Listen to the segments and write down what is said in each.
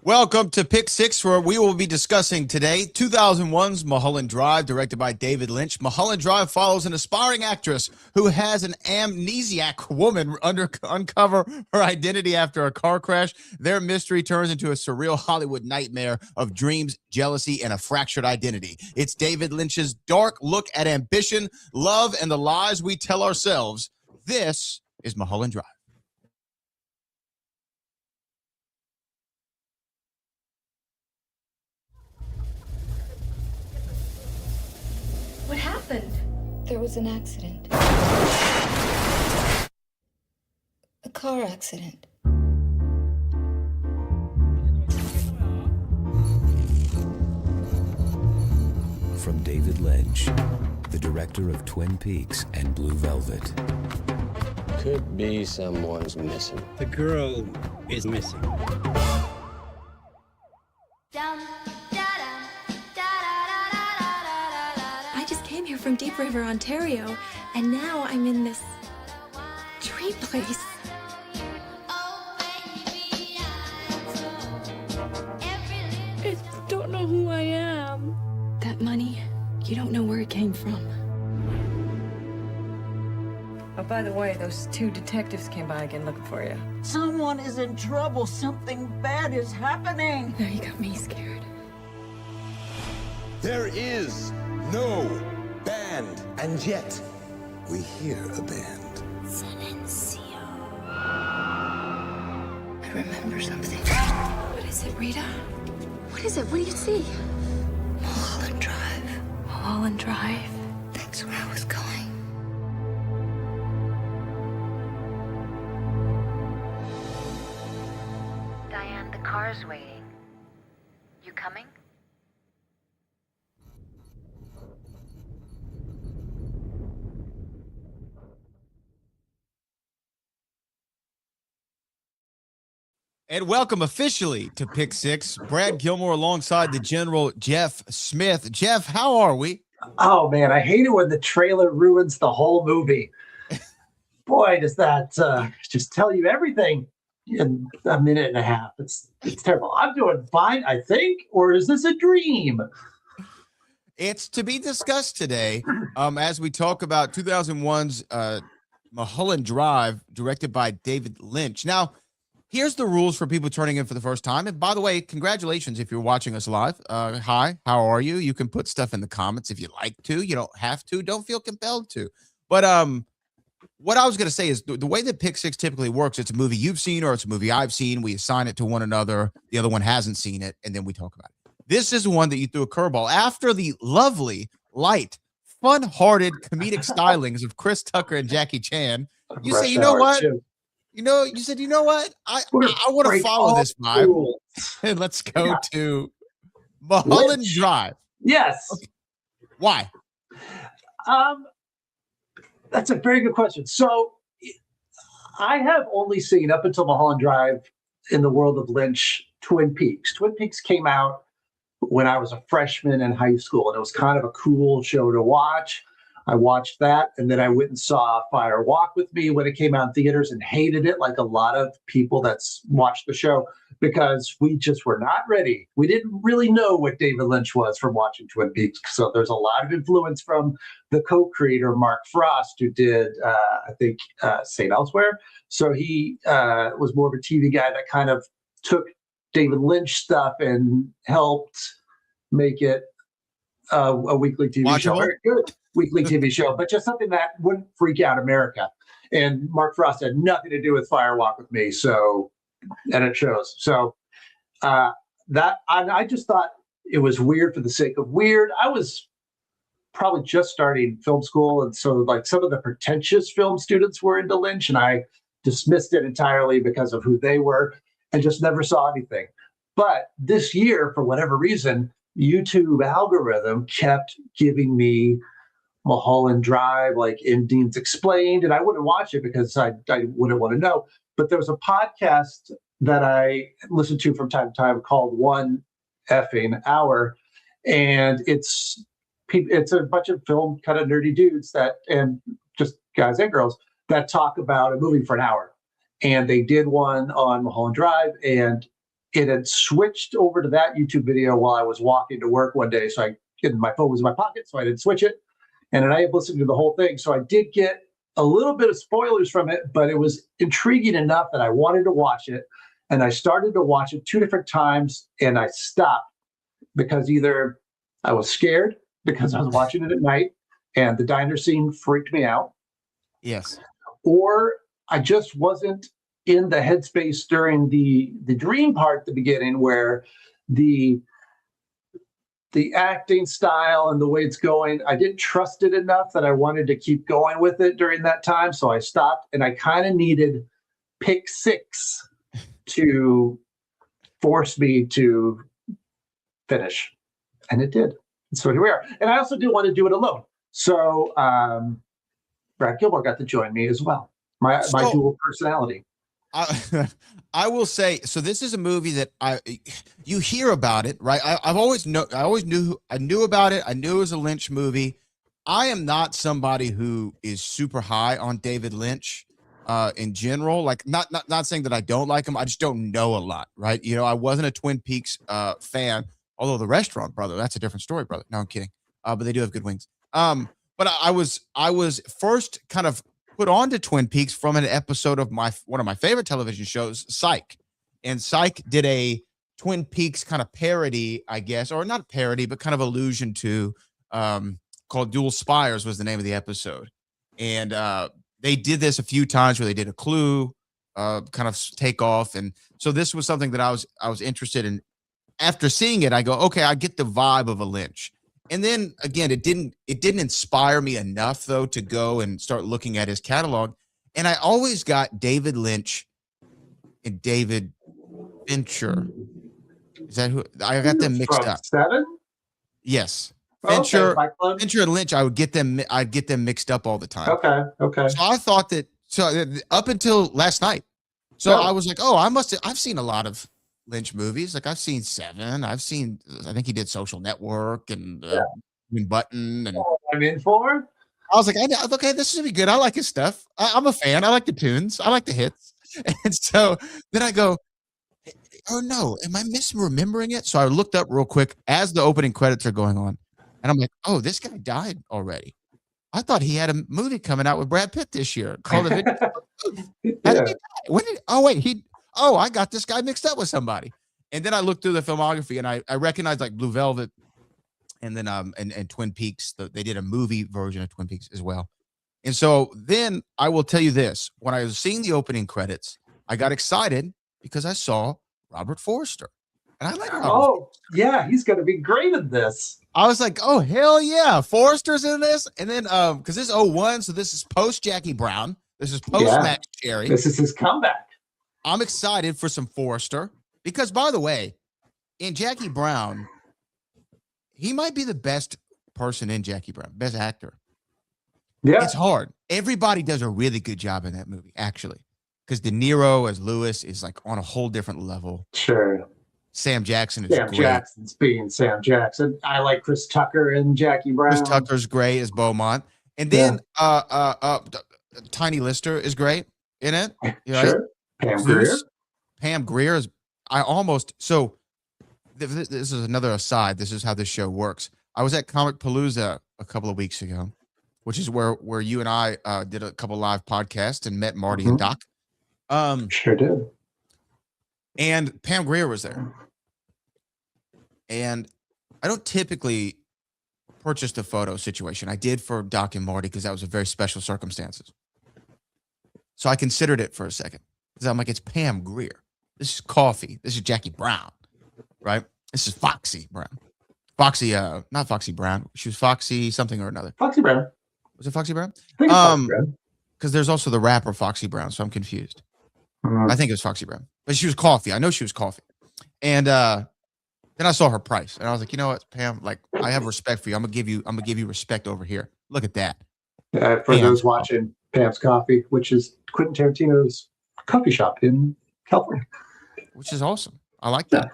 Welcome to Pick Six, where we will be discussing today 2001's Mulholland Drive, directed by David Lynch. Mulholland Drive follows an aspiring actress who has an amnesiac woman uncover her identity after a car crash. Their mystery turns into a surreal Hollywood nightmare of dreams, jealousy, and a fractured identity. It's David Lynch's dark look at ambition, love, and the lies we tell ourselves. This is Mulholland Drive. What happened? There was an accident. A car accident. From David Lynch, the director of Twin Peaks and Blue Velvet. Could be someone's missing. The girl is missing. I just came here from Deep River, Ontario, and now I'm in this dream place. I don't know who I am. That money, you don't know where it came from. Oh, by the way, those two detectives came by again looking for you. Someone is in trouble. Something bad is happening. Now you got me scared. There is no band, and yet we hear a band. Silencio. I remember something. What is it, Rita? What is it? What do you see? Mulholland Drive. Mulholland Drive. That's where I was going. Diane, the car's waiting. You coming? And welcome officially to Pick Six. Brad Gilmore alongside the General Jeff Smith. Jeff, how are we? Oh, man, I hate it when the trailer ruins the whole movie. Boy, does that just tell you everything in a minute and a half. It's terrible. I'm doing fine, I think, or is this a dream? It's to be discussed today as we talk about 2001's Mulholland Drive, directed by David Lynch. Now, here's the rules for people turning in for the first time. And by the way, congratulations if you're watching us live. Hi, how are you? You can put stuff in the comments if you like to. You don't have to. Don't feel compelled to. But what I was going to say is the way that Pick Six typically works, it's a movie you've seen or it's a movie I've seen. We assign it to one another. The other one hasn't seen it, and then we talk about it. This is one that you threw a curveball. After the lovely, light, fun-hearted comedic stylings of Chris Tucker and Jackie Chan, you say, you know what? You said, you know what? I want to follow this vibe. And let's go to Mulholland Drive. Yes. Okay. Why? That's a very good question. So I have only seen up until Mulholland Drive in the world of Lynch, Twin Peaks. Twin Peaks came out when I was a freshman in high school, and it was kind of a cool show to watch. I watched that, and then I went and saw Fire Walk with Me when it came out in theaters and hated it like a lot of people that's watched the show because we just were not ready. We didn't really know what David Lynch was from watching Twin Peaks. So there's a lot of influence from the co-creator, Mark Frost, who did, I think, St. Elsewhere. So he was more of a TV guy that kind of took David Lynch stuff and helped make it a weekly TV show. Very good weekly TV show, but just something that wouldn't freak out America. And Mark Frost had nothing to do with Fire Walk with Me, so, and it shows. So I just thought it was weird for the sake of weird. I was probably just starting film school, and so like some of the pretentious film students were into Lynch, and I dismissed it entirely because of who they were and just never saw anything. But this year, for whatever reason, YouTube algorithm kept giving me Mulholland Drive, like Endings Explained, and I wouldn't watch it because I wouldn't want to know. But there was a podcast that I listened to from time to time called One Effing Hour, and it's a bunch of film kind of nerdy dudes that, and just guys and girls that talk about a movie for an hour. And they did one on Mulholland Drive, and it had switched over to that YouTube video while I was walking to work one day. So my phone was in my pocket, so I didn't switch it. And then I had listened to the whole thing. So I did get a little bit of spoilers from it, but it was intriguing enough that I wanted to watch it. And I started to watch it 2 different times, and I stopped because either I was scared because I was watching it at night and the diner scene freaked me out. Yes. Or I just wasn't in the headspace during the dream part at the beginning, where the acting style and the way it's going, I didn't trust it enough that I wanted to keep going with it during that time. So I stopped, and I kind of needed PIC 6 to force me to finish. And it did. And so here we are. And I also do want to do it alone. So Brad Gilmore got to join me as well. My dual personality. I will say, so this is a movie that you hear about it, right? I knew about it. I knew it was a Lynch movie. I am not somebody who is super high on David Lynch in general. Like, not saying that I don't like him. I just don't know a lot, right? You know, I wasn't a Twin Peaks fan, although The Restaurant, brother, that's a different story, brother. No, I'm kidding. But they do have good wings. But I was first kind of put on to Twin Peaks from an episode of one of my favorite television shows, Psych. And Psych did a Twin Peaks kind of parody, I guess, or not parody, but kind of allusion to, called Dual Spires was the name of the episode. And they did this a few times where they did a Clue kind of takeoff. And so this was something that I was interested in. After seeing it, I go, okay, I get the vibe of a Lynch. And then again, it didn't inspire me enough though to go and start looking at his catalog. And I always got David Lynch and David Fincher. Is that who I got them mixed up? 7? Yes. Fincher, Fincher and Lynch, I'd get them mixed up all the time. Okay. So I thought that up until last night. So I was like, oh, I've seen a lot of Lynch movies. Like I've seen 7. I think he did Social Network and Green Button. And I'm in for. I was like, okay, this should be good. I like his stuff. I'm a fan. I like the tunes. I like the hits. And so then I go, oh no, am I misremembering it? So I looked up real quick as the opening credits are going on, and I'm like, oh, this guy died already. I thought he had a movie coming out with Brad Pitt this year called The Video. How did he die? I got this guy mixed up with somebody. And then I looked through the filmography and I recognized like Blue Velvet and then and Twin Peaks. They did a movie version of Twin Peaks as well. And so then I will tell you this, when I was seeing the opening credits, I got excited because I saw Robert Forster. And I like Robert Forster. Yeah, he's going to be great in this. I was like, oh, hell yeah, Forster's in this. And then because this is 01, so this is post Jackie Brown. This is post Max Cherry. This is his comeback. I'm excited for some Forrester because, by the way, in Jackie Brown, he might be the best person in Jackie Brown, best actor. Yeah. It's hard. Everybody does a really good job in that movie, actually, because De Niro as Lewis is like on a whole different level. Sure. Sam Jackson is great. Jackson's being Sam Jackson. I like Chris Tucker and Jackie Brown. Chris Tucker's great as Beaumont. And then Tiny Lister is great in it. Sure. Pam Grier is, this is another aside. This is how this show works. I was at Comic Palooza a couple of weeks ago, which is where you and I did a couple live podcasts and met Marty and Doc. Sure did. And Pam Grier was there. And I don't typically purchase the photo situation. I did for Doc and Marty because that was a very special circumstances. So I considered it for a second. Because I'm like, it's Pam Grier. This is Coffee. This is Jackie Brown, right? This is Foxy Brown. Not Foxy Brown. She was Foxy something or another. Foxy Brown. Was it Foxy Brown? I think it's Foxy Brown. Because there's also the rapper Foxy Brown, so I'm confused. I think it was Foxy Brown. But she was Coffee. I know she was Coffee. And then I saw her price. And I was like, you know what, Pam, like I have respect for you. I'm gonna give you respect over here. Look at that. For those watching, Pam's Coffee, which is Quentin Tarantino's coffee shop in California. Which is awesome. I like that.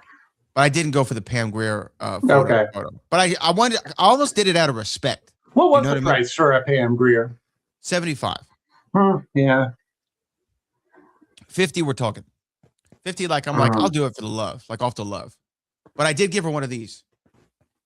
But I didn't go for the Pam Grier photo. But I almost did it out of respect. What was the price for a Pam Grier? 75. Yeah. 50 we're talking. 50, like I'm like, I'll do it for the love, like off the love. But I did give her one of these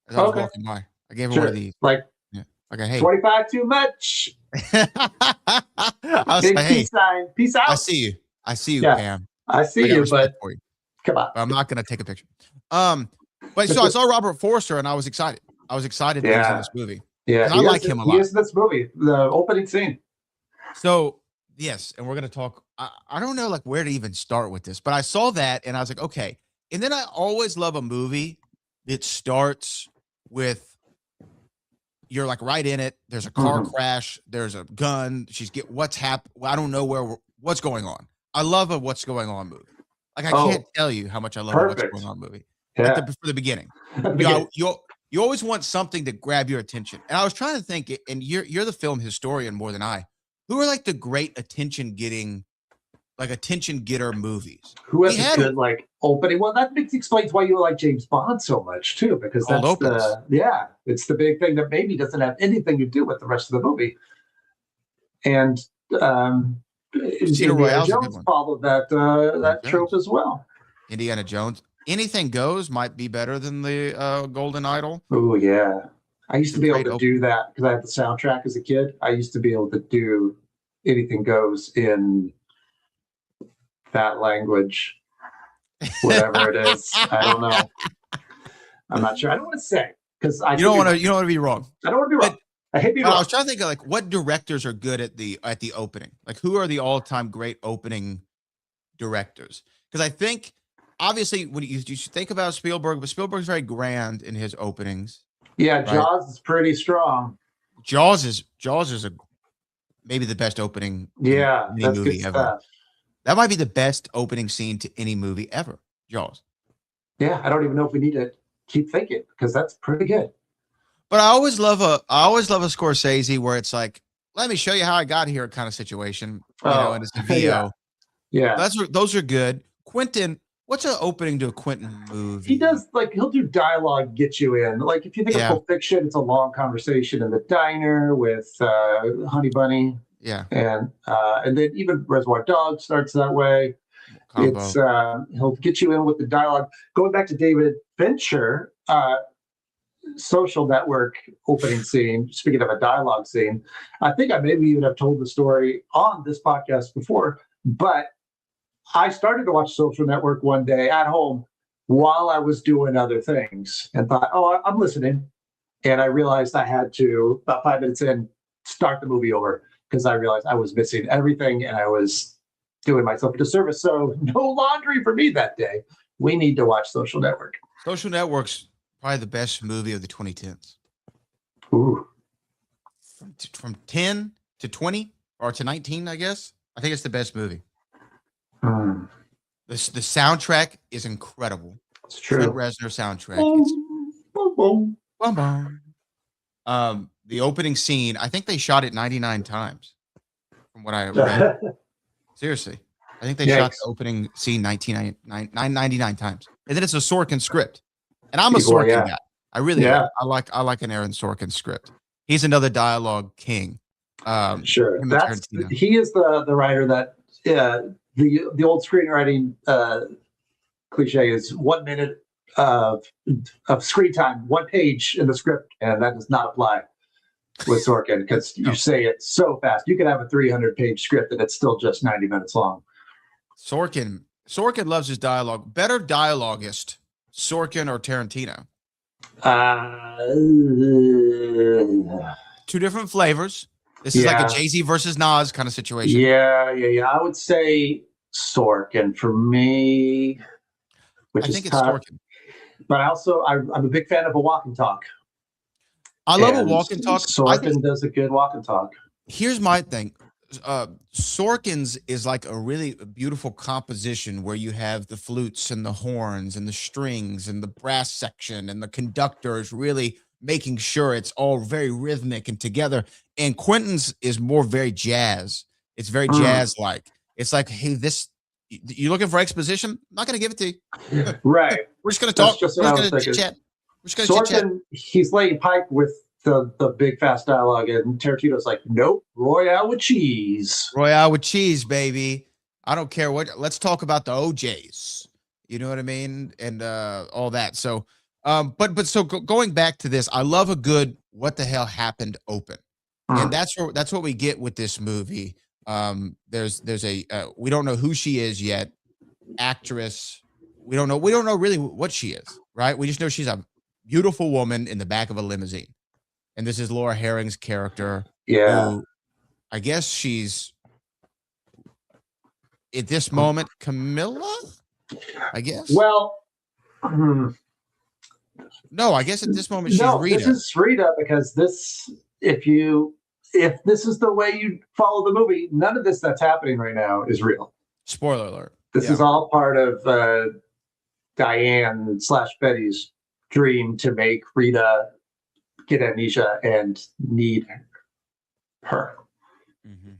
as I was walking by. I gave her one of these. Like, yeah. Like a hey. 25 too much. I was Big like, peace sign. Peace out. I see you. I see you, Yeah. Pam. I see I got you, respect but for you. come on. But I'm not gonna take a picture. But so I saw Robert Forster and I was excited. I was excited that he was in this movie. Yeah, I like him a lot. He is in this movie, the opening scene. So yes, and we're gonna talk. I don't know like where to even start with this, but I saw that and I was like, okay. And then I always love a movie that starts with you're like right in it. There's a car crash. There's a gun. What's happened. I don't know what's going on. I love a what's going on movie. Like I can't tell you how much I love a what's going on movie. Yeah. Like for the beginning. You always want something to grab your attention. And I was trying to think, and you're the film historian more than I. Who are like the great attention getter movies? Who has a good like opening? Well, that explains why you like James Bond so much too, because that's it's the big thing that maybe doesn't have anything to do with the rest of the movie. And Indiana Jones followed that trope as well. Indiana Jones. Anything Goes might be better than the Golden Idol. Oh yeah, I used to be able to do that because I had the soundtrack as a kid. I used to be able to do Anything Goes in that language, whatever it is. I don't know. I'm not sure. I don't want to say because you don't want to be wrong. I don't want to be wrong. I hate being wrong. I was trying to think of like what directors are good at the opening. Like who are the all-time great opening directors? Because I think obviously when you should think about Spielberg, but Spielberg's very grand in his openings. Yeah, right? Jaws is pretty strong. Jaws is maybe the best opening. Yeah, in any movie ever. Stuff. That might be the best opening scene to any movie ever. Jaws. Yeah, I don't even know if we need to keep thinking because that's pretty good. But I always love a Scorsese where it's like, let me show you how I got here kind of situation. You know, and it's a VO. Yeah. Those are good. Quentin, what's an opening to a Quentin movie? He does he'll do dialogue, get you in. Like if you think of Pulp Fiction, it's a long conversation in the diner with Honey Bunny. Yeah. And then even Reservoir Dogs starts that way. Combo. It's he'll get you in with the dialogue. Going back to David Fincher, Social Network opening scene, speaking of a dialogue scene, I think I maybe even have told the story on this podcast before, but I started to watch Social Network one day at home while I was doing other things and thought, oh, I'm listening. And I realized I had to, about 5 minutes in, start the movie over because I realized I was missing everything and I was doing myself a disservice. So no laundry for me that day. We need to watch Social Network. Social Network's probably the best movie of the 2010s. Ooh. From 10 to 20 or to 19, I guess. I think it's the best movie. The soundtrack is incredible. It's true. Trent Reznor soundtrack. Boom, boom. The opening scene, I think they shot it 99 times from what I read. Seriously. I think they shot the opening scene 99 times. And then it's a Sorkin script. And I'm a Sorkin guy. I really am. I like an Aaron Sorkin script. He's another dialogue king. Sure. He is the writer that the old screenwriting cliche is 1 minute of screen time, 1 page in the script, and that does not apply with Sorkin because you say it so fast. You could have a 300-page script and it's still just 90 minutes long. Sorkin loves his dialogue. Better dialoguist, Sorkin or Tarantino? Two different flavors. This is like a Jay-Z versus Nas kind of situation. Yeah. I would say Sorkin for me. I think it's Sorkin. But also, I'm a big fan of a walk and talk. I love a walk and talk. Sorkin does a good walk and talk. Here's my thing. Sorkin's is like a really beautiful composition where you have the flutes and the horns and the strings and the brass section and the conductors really making sure it's all very rhythmic and together. And Quentin's is more very jazz. It's very jazz-like. It's like, hey, you looking for exposition? I'm not going to give it to you. Right. We're just going to talk. We're just going to chit-chat. Sorkin, he's laying pipe with the big fast dialogue, and Tarantino's like, nope, Royale with cheese. Royale with cheese, baby. I don't care what. Let's talk about the OJs. You know what I mean, and all that. So, going back to this, I love a good "what the hell happened" open, and that's what we get with this movie. There's a we don't know who she is yet, actress. We don't know really what she is, right? We just know she's a beautiful woman in the back of a limousine, and this is Laura Herring's character. Yeah. Who, I guess she's at this moment Camilla. I guess. Well, no, I guess at this moment she's Rita. This is Rita because if this is the way you follow the movie, none of this that's happening right now is real. Spoiler alert. This is all part of Diane / Betty's dream to make Rita get amnesia and need her. Mm-hmm.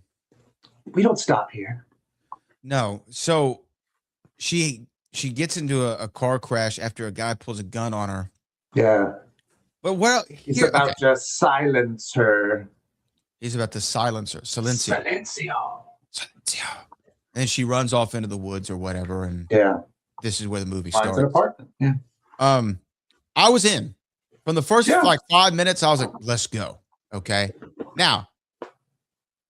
We don't stop here. No. So she gets into a car crash after a guy pulls a gun on her. Yeah. But he's about to silence her. He's about to silence her. Silencio. And she runs off into the woods or whatever. And this is where the movie starts. An apartment. Yeah. I was in from the first like 5 minutes. I was like, let's go. Okay. Now,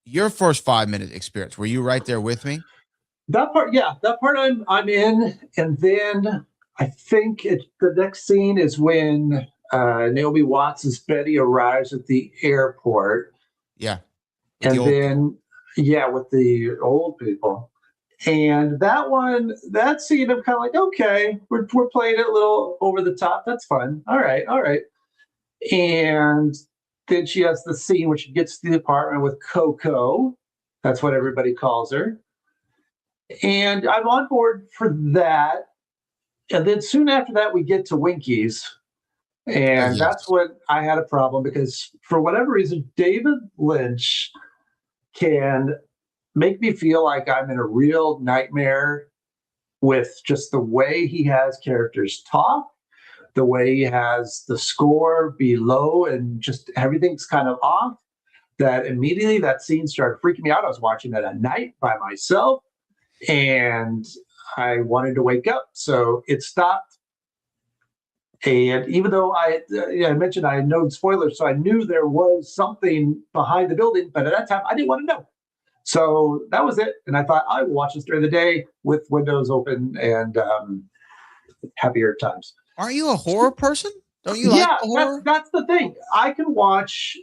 your first 5 minute experience, were you right there with me? That part I'm in, and then I think the next scene is when Naomi Watts' Betty arrives at the airport. Yeah, and then with the old people, and that scene I'm kind of like, okay, we're playing it a little over the top. That's fun. All right, and then she has the scene where she gets to the apartment with Coco. That's what everybody calls her. And I'm on board for that. And then soon after that, we get to Winkies. And that's when I had a problem because for whatever reason, David Lynch can make me feel like I'm in a real nightmare with just the way he has characters talk, the way he has the score be low and just everything's kind of off, that immediately that scene started freaking me out. I was watching it at night by myself. And I wanted to wake up, so it stopped. And even though I mentioned I had known spoilers, so I knew there was something behind the building, but at that time I didn't want to know. So that was it. And I thought I would watch this during the day with windows open and happier times. Aren't you a horror person? Don't you like the horror? That's the thing. I can watch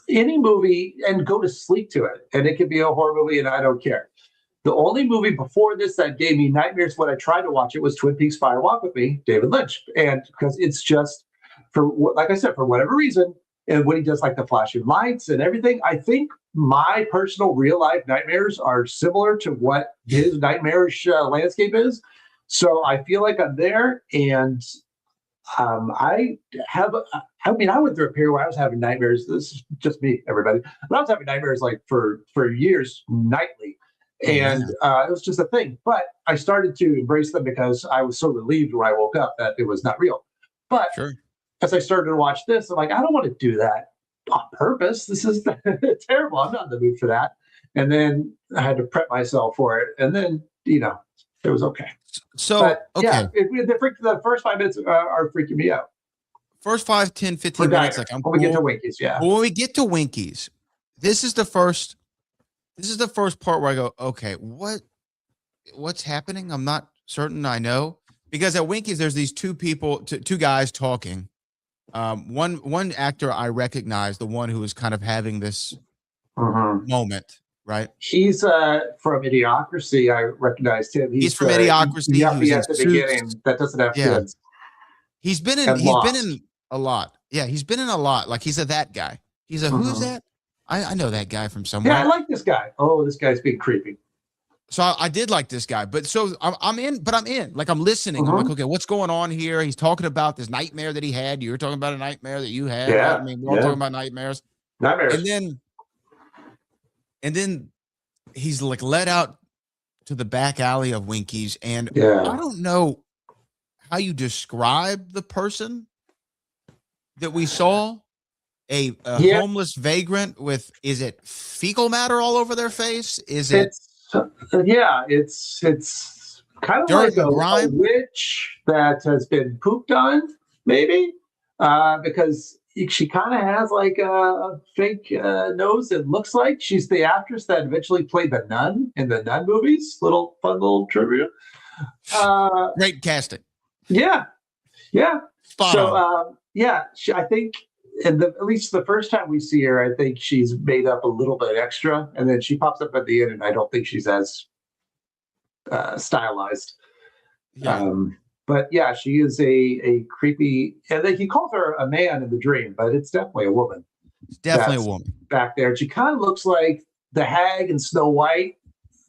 any movie and go to sleep to it, and it could be a horror movie, and I don't care. The only movie before this that gave me nightmares when I tried to watch it was Twin Peaks Fire Walk with Me, David Lynch. And because it's just, like I said, for whatever reason, and when he does like the flashing lights and everything, I think my personal real life nightmares are similar to what his nightmarish landscape is. So I feel like I'm there. And I went through a period where I was having nightmares. This is just me, everybody. But I was having nightmares like for years nightly. And it was just a thing. But I started to embrace them because I was so relieved when I woke up that it was not real. But as I started to watch this, I'm like, I don't want to do that on purpose. This is terrible. I'm not in the mood for that. And then I had to prep myself for it. And then, it was okay. So, the first 5 minutes are freaking me out. First 5, 10, 15 minutes. Like I'm when we get to Winkies, But when we get to Winkies, this is the first part where I go, okay, what's happening? I'm not certain I know. Because at Winkies, there's these two guys talking. One actor I recognize, the one who was kind of having this moment, right? He's from Idiocracy. I recognized him. He's from Idiocracy. Yuppie at the beginning that doesn't have kids. He's been in a lot. Yeah, he's been in a lot. Like he's that guy. He's who's that? I know that guy from somewhere. Yeah, I like this guy. Oh, this guy's being creepy. So I did like this guy, but so I'm in. Like I'm listening. I'm like, okay, what's going on here? He's talking about this nightmare that he had. You were talking about a nightmare that you had. Yeah, I mean, we're all talking about nightmares. And then he's like led out to the back alley of Winkies, and I don't know how you describe the person that we saw. A homeless vagrant with, is it fecal matter all over their face? Is it So, yeah, it's kind of Dirt like and a grime? witch that has been pooped on, maybe, because she kind of has like a fake nose that looks like she's the actress that eventually played the nun in the Nun movies. Little fun little trivia. Great casting. Yeah, yeah. Spot So, on. yeah, I think, at least the first time we see her, I think she's made up a little bit extra, and then she pops up at the end, and I don't think she's as stylized. Yeah. But yeah, she is a creepy, and then he calls her a man in the dream, but it's definitely a woman. It's definitely a That's woman. back there. She kind of looks like the hag in Snow White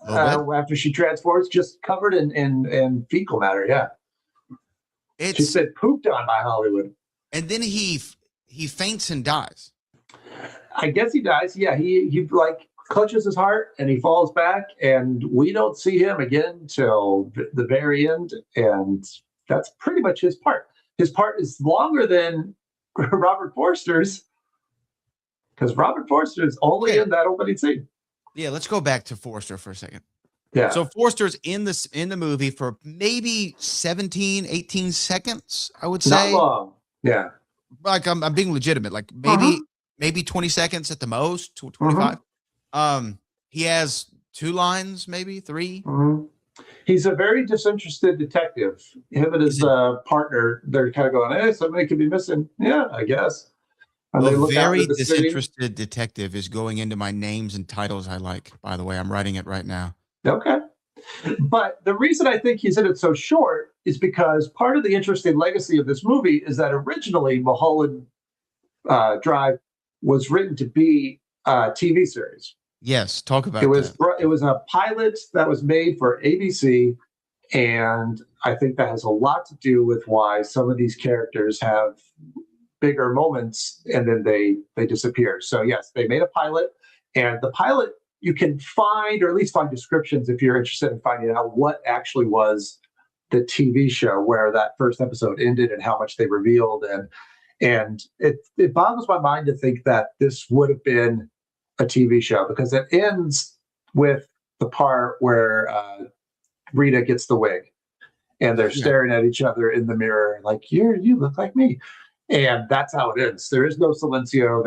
A little bit. after she transforms, just covered in fecal matter. Yeah, she's It's been pooped on by Hollywood. and then he faints and dies. I guess he dies. Yeah, he like clutches his heart and he falls back, and we don't see him again till the very end. And that's pretty much his part. His part is longer than Robert Forster's, because Robert Forster is only in that opening scene. Yeah, let's go back to Forster for a second. Yeah. So Forster's in the movie for maybe 17, 18 seconds, I would say. Not long. Yeah. Like I'm being legitimate. Like maybe 20 seconds at the most, 25. He has 2 lines, maybe 3. He's a very disinterested detective. Him and his partner, they're kind of going, "Hey, somebody could be missing." Yeah, I guess. And they A look out very into the city. disinterested detective is going into my names and titles I like. By the way, I'm writing it right now. Okay. But the reason I think he's in it so short is because part of the interesting legacy of this movie is that originally Mulholland Drive was written to be a TV series. Yes, talk about It was that. it was a pilot that was made for ABC, and I think that has a lot to do with why some of these characters have bigger moments and then they disappear. So yes, they made a pilot, and the pilot you can find, or at least find descriptions if you're interested in finding out what actually was the TV show, where that first episode ended and how much they revealed. And it boggles my mind to think that this would have been a TV show, because it ends with the part where Rita gets the wig and they're staring at each other in the mirror like, you look like me. And that's how it ends. There is no silencio.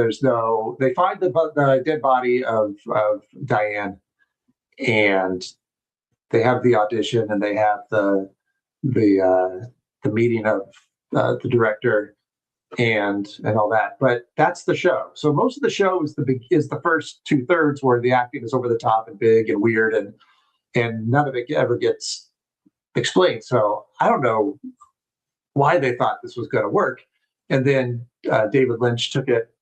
They find the dead body of Diane, and they have the audition, and they have the meeting of the director and all that. But that's the show. So most of the show is the first 2/3 where the acting is over the top and big and weird, and none of it ever gets explained. So I don't know why they thought this was going to work. And then David Lynch took it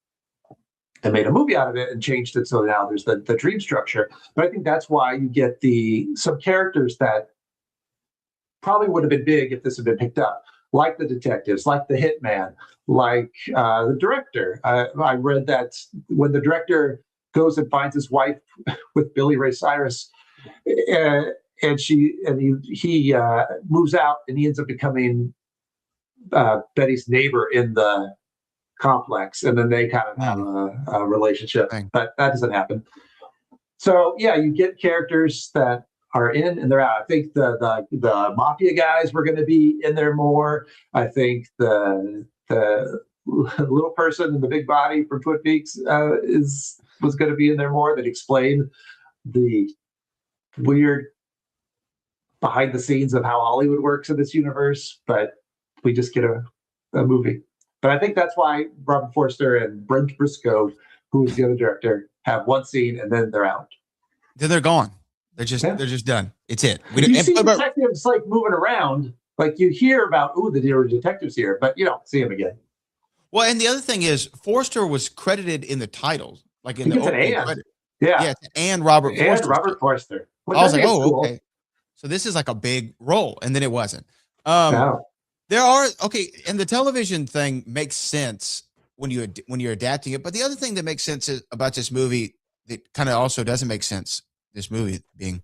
and made a movie out of it and changed it so now there's the dream structure. But I think that's why you get some characters that probably would have been big if this had been picked up, like the detectives, like the hitman, like the director. I read that when the director goes and finds his wife with Billy Ray Cyrus, and he moves out, and he ends up becoming Betty's neighbor in the complex, and then they kind of have a relationship, but that doesn't happen. So yeah, you get characters that are in and they're out. I think the mafia guys were going to be in there more. I think the little person in the big body from Twin Peaks was going to be in there more. That explained the weird behind the scenes of how Hollywood works in this universe, but we just get a movie. But I think that's why Robert Forster and Brent Briscoe, who is the other director, have one scene and then they're out. Then they're gone. They're just done. It's it. You see detectives like moving around, like you hear about, there were detectives here, but you don't see them again. Well, and the other thing is, Forster was credited in the titles, like in He the gets an opening and. credit. Yeah, and Robert Forster. Robert Forster. I was like, okay. So this is like a big role, and then it wasn't. There are and the television thing makes sense when you're adapting it. But the other thing that makes sense about this movie that kind of also doesn't make sense, this movie being,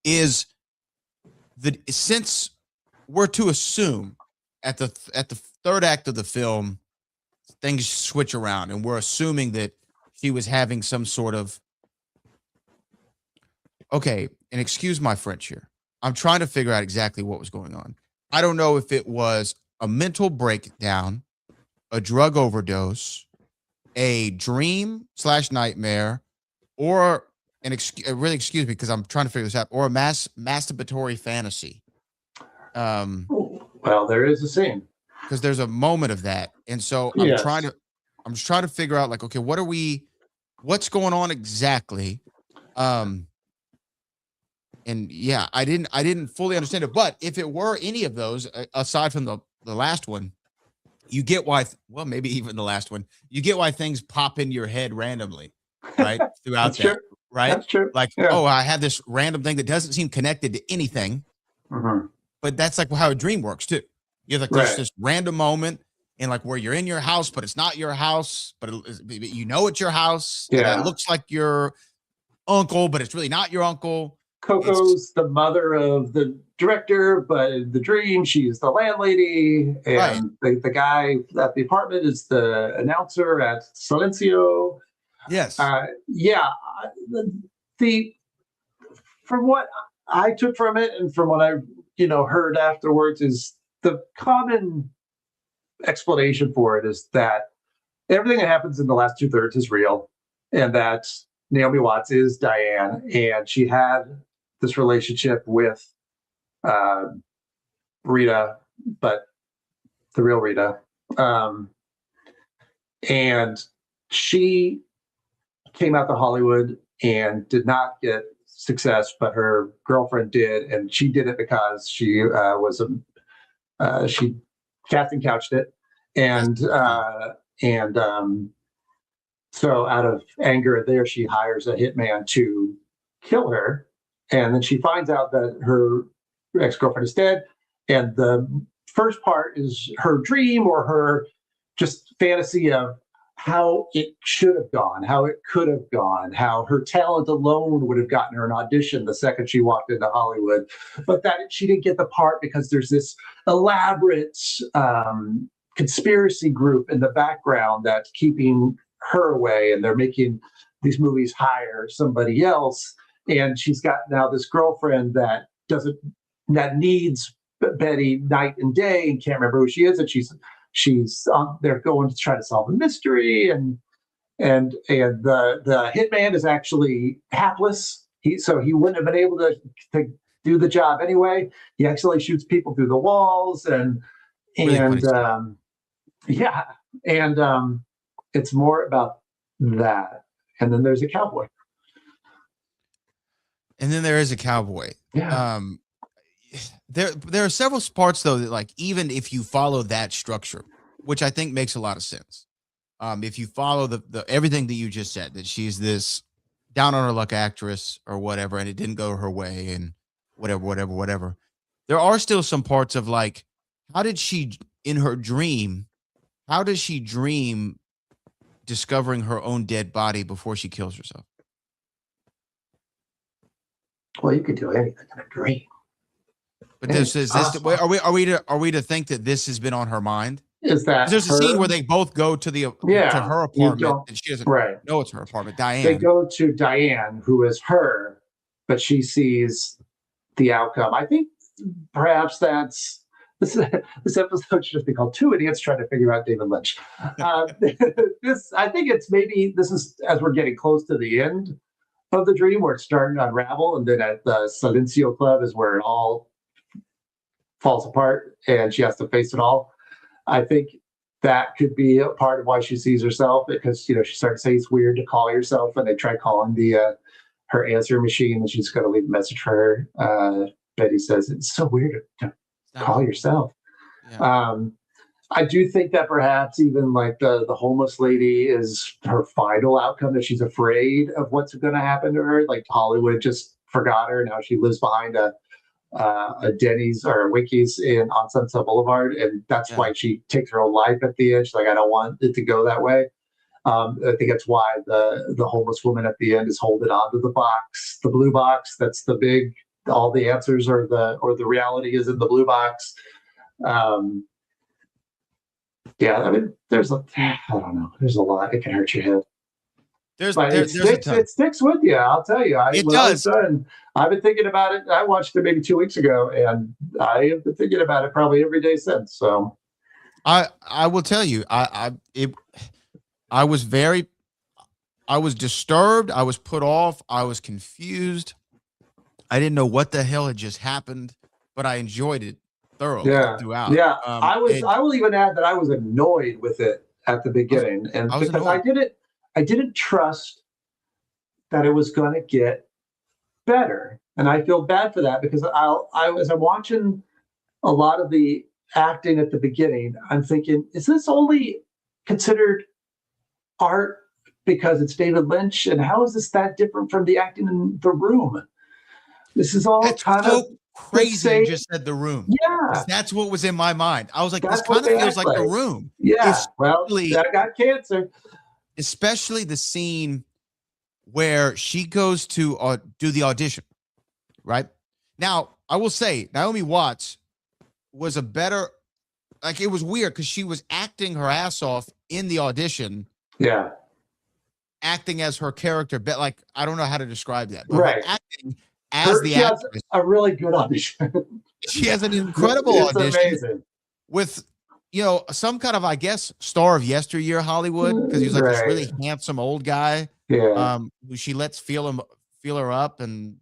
is that since we're to assume at the third act of the film, things switch around, and we're assuming that she was having some sort of okay, and excuse my French here. I'm trying to figure out exactly what was going on. I don't know if it was a mental breakdown, a drug overdose, a dream slash nightmare, or really excuse me because I'm trying to figure this out, or a masturbatory fantasy. Well, there is a scene because there's a moment of that, and so I'm just trying to figure out like, okay, what's going on exactly? And yeah, I didn't fully understand it, but if it were any of those, aside from the last one, you get why. Well, maybe even the last one, you get why things pop in your head randomly, right? Throughout That's true. right? That's true. Like, Yeah. oh, I have this random thing that doesn't seem connected to anything, but that's like how a dream works too. You're like, there's this random moment, and like where you're in your house, but it's not your house, but you know it's your house. Yeah, and it looks like your uncle, but it's really not your uncle. Coco's the mother of the director, but in the dream, she's the landlady, and the guy at the apartment is the announcer at Silencio. Yes. From what I took from it, and from what I heard afterwards, is the common explanation for it is that everything that happens in the last 2/3 is real, and that Naomi Watts is Diane, and she had this relationship with Rita, but the real Rita. And she came out to Hollywood and did not get success, but her girlfriend did, and she did it because she she casting couched it, and so out of anger there, she hires a hitman to kill her. And then she finds out that her ex-girlfriend is dead. And the first part is her dream or her just fantasy of how it should have gone, how it could have gone, how her talent alone would have gotten her an audition the second she walked into Hollywood. But that she didn't get the part because there's this elaborate conspiracy group in the background that's keeping her away, and they're making these movies hire somebody else. And she's got now this girlfriend that needs Betty night and day and can't remember who she is. And she's they're going to try to solve a mystery. And the hitman is actually hapless. So he wouldn't have been able to do the job anyway. He actually shoots people through the walls it's more about that. And then there's a cowboy. And then there is a cowboy. Yeah. There are several parts though that, like, even if you follow that structure, which I think makes a lot of sense. If you follow the everything that you just said, that she's this down on her luck actress or whatever, and it didn't go her way, and whatever. There are still some parts of like, how does she dream discovering her own dead body before she kills herself? Well, you could do anything in a dream. But are we to think that this has been on her mind? Is that there's a scene where they both go to her apartment, and she doesn't know it's her apartment. Diane. They go to Diane, who is her, but she sees the outcome. I think perhaps that's this episode should just be called Two Idiots Trying to Figure Out David Lynch. I think it's maybe this is as we're getting close to the end of the dream where it's starting to unravel, and then at the Silencio Club is where it all falls apart and she has to face it all. I think that could be a part of why she sees herself, because she starts to say it's weird to call yourself, and they try calling her answer machine, and she's going to leave a message for her. Betty says it's so weird to call yourself. Yeah. I do think that perhaps even like the homeless lady is her final outcome, that she's afraid of what's going to happen to her. Like Hollywood just forgot her. Now she lives behind a Denny's or a Winkies on Sunset Boulevard, and that's why she takes her own life at the end. She's like, I don't want it to go that way. I think that's why the homeless woman at the end is holding onto the box, the blue box. That's the big. All the answers or the reality is in the blue box. Yeah, I mean, I don't know. There's a lot. It can hurt your head. But there's a ton. it sticks with you. I'll tell you. It when I was does. done, I've been thinking about it. I watched it maybe 2 weeks ago, and I have been thinking about it probably every day since. So I will tell you, I was disturbed. I was put off. I was confused. I didn't know what the hell had just happened, but I enjoyed it thoroughly throughout. Yeah. I will even add that I was annoyed with it at the beginning, and I was because annoyed. I didn't trust that it was going to get better, and I feel bad for that because as I'm watching a lot of the acting at the beginning, I'm thinking, is this only considered art because it's David Lynch, and how is this that different from the acting in The Room? This is all That's kind so of crazy. You just said The Room. Yeah, 'Cause that's what was in my mind. I was like, this that's what kind of they feels act like The like. Room. Yeah, well, Especially, I got cancer. especially the scene where she goes to do the audition. Right now, I will say Naomi Watts was a better. Like, it was weird because she was acting her ass off in the audition. Yeah, Acting as her character, but like, I don't know how to describe that. But her right. acting as the She has actress, a really good audition. she has an incredible It's audition amazing. with, some kind of, I guess, star of yesteryear Hollywood, because he's like this really Right. handsome old guy, Yeah, who she lets feel her up, and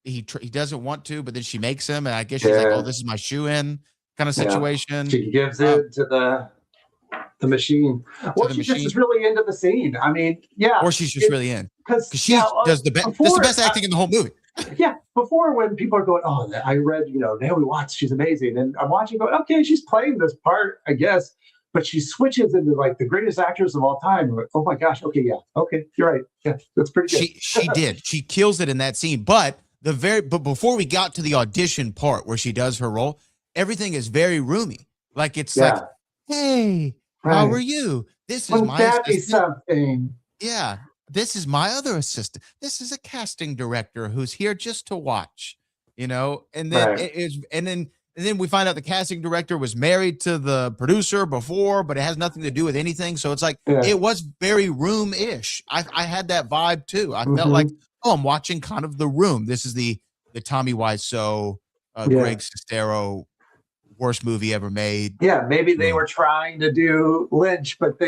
he doesn't want to, but then she makes him, and I guess she's like, Yeah. oh, this is my shoe in kind of Yeah. situation. She gives it to the machine. Or the she just machine. is really into the scene. I mean, yeah. Or she's just really in, because she does the best. That's the best acting in the whole movie. Yeah, before when people are going, oh, I read, Naomi Watts, she's amazing, and I'm watching, going, okay, she's playing this part, I guess, but she switches into like the greatest actress of all time. I'm like, oh my gosh, okay, yeah, okay, you're right, yeah, that's pretty good. She did. She kills it in that scene. But before we got to the audition part where she does her role, everything is very roomy. Like, it's like, hey, how are you? This is Wouldn't my that be assistant. something? Yeah, this is my other assistant. This is a casting director who's here just to watch, and then Right. it is, and then we find out the casting director was married to the producer before, but it has nothing to do with anything. So it's like, Yeah. it was very Room-ish. I had that vibe too. I felt like, oh, I'm watching kind of The Room. This is the Tommy Wiseau, Greg Sestero worst movie ever made. Yeah, maybe they were trying to do Lynch, but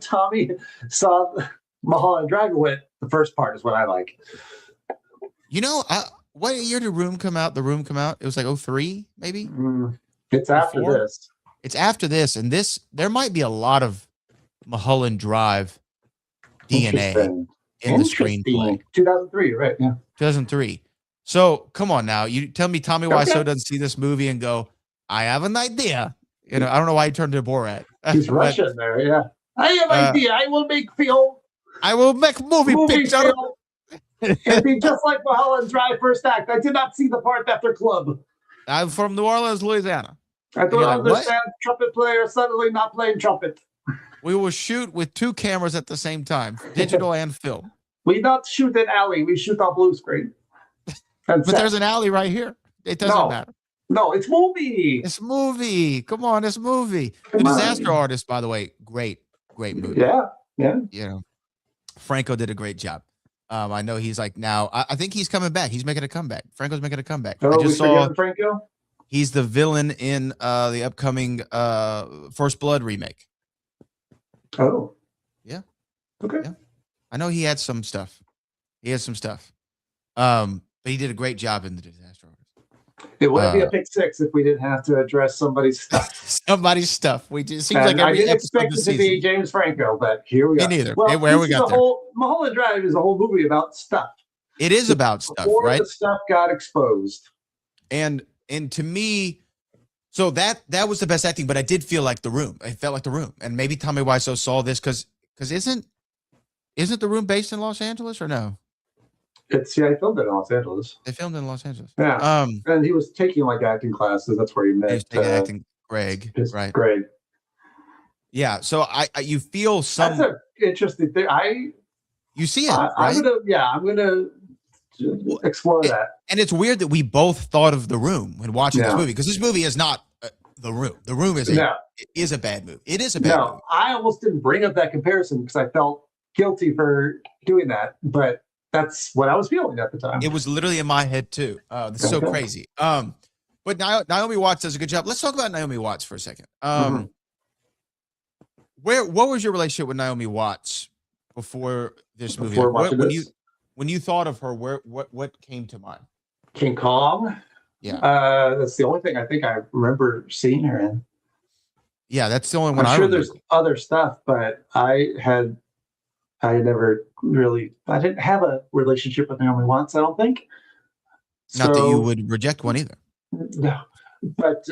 Tommy saw Mulholland Drive and went, the first part is what I like. What year did The Room come out? It was like 2003, maybe? It's after Before? this. It's after this, and there might be a lot of Mulholland Drive DNA Interesting. in the screenplay. 2003, right? Yeah. 2003. So come on now, you tell me Tommy Okay. Wiseau doesn't see this movie and go, I have an idea. I don't know why he turned to Borat. He's But, Russian there, yeah. I have an idea. I will make film. I will make movie picture. Film. It'd be just like Mulholland Drive first act. I did not see the part after club. I'm from New Orleans, Louisiana. I don't You're like, what? understand trumpet player suddenly not playing trumpet. We will shoot with two cameras at the same time, digital and film. We not shoot in alley. We shoot on blue screen. But there's an alley right here. It doesn't matter. No, it's movie. It's movie. Come on, it's movie. Come The on. Disaster Artist, by the way, great movie. Yeah. Franco did a great job. I know he's like now. I think he's coming back. He's making a comeback. Franco's making a comeback. Oh, I we just forgetting saw Franco? he's the villain in the upcoming First Blood remake. Oh. Yeah. Okay. Yeah. I know he had some stuff. But he did a great job in The Disaster Artist. It wouldn't be a pick six if we didn't have to address somebody's stuff. Somebody's stuff. We just seems And like I every didn't episode expect this it to be season. James Franco, but here we Me are. neither. Well, Where we this is got a there. Mulholland Drive is a whole movie about stuff. It is about stuff, Before right? the stuff got exposed. And to me, so that was the best acting, but I did feel like The Room. I felt like The Room, and maybe Tommy Wiseau saw this because isn't The Room based in Los Angeles or no? I filmed it in Los Angeles. They filmed in Los Angeles. Yeah. And he was taking like acting classes. That's where he met. He was taking acting. Greg, right? Greg. Yeah. So you feel some. That's an interesting thing. You see it, I'm right? gonna explore that. And it's weird that we both thought of The Room when watching this Yeah. movie, because this movie is not The Room. The Room is a bad movie. It is a bad movie. No, I almost didn't bring up that comparison because I felt guilty for doing that, but that's what I was feeling at the time. It was literally in my head too. That's so Okay. crazy. But Naomi Watts does a good job. Let's talk about Naomi Watts for a second. Mhm. What was your relationship with Naomi Watts before this movie? Before Like, watching this? when you thought of her, what came to mind? King Kong. Yeah. That's the only thing I think I remember seeing her in. Yeah, that's the only one I'm I sure remember. there's other stuff, but I never really, I didn't have a relationship with Naomi Watts, I don't think. Not that you So, would reject one either. no. But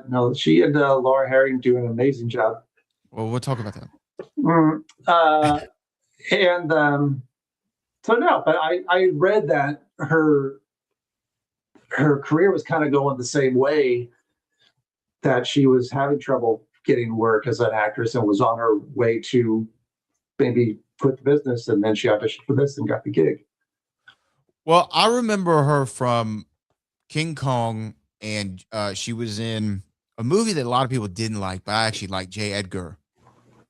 no, she and Laura Herring do an amazing job. Well, we'll talk about that. And so no, but I read that her career was kind of going the same way, that she was having trouble getting work as an actress and was on her way to maybe quit the business, and then she auditioned for this and got the gig. Well, I remember her from King Kong, and she was in a movie that a lot of people didn't like, but I actually liked, J. Edgar,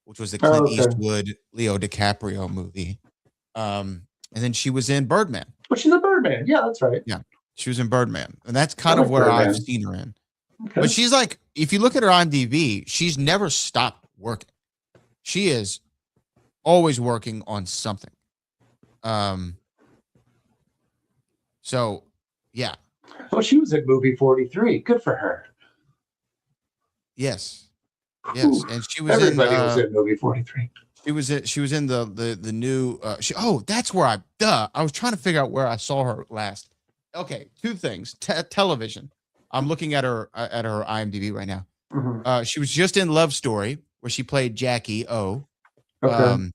which was the Clint Okay. Eastwood, Leo DiCaprio movie. And then she was in Birdman. But she's a Birdman. Yeah, that's right. Yeah, she was in Birdman, and that's I kind of like where I've Birdman. seen her in. Okay. But she's like, if you look at her IMDb, she's never stopped working. She is always working on something. So yeah, Oh, she was in movie 43. Good for her. yes, Whew. and she was Everybody in. was in movie 43. She was in the new. That's where I was trying to figure out where I saw her last. Okay, two things. Television. I'm looking at her IMDb right now. Mhm. She was just in Love Story, where she played Jackie O. Okay.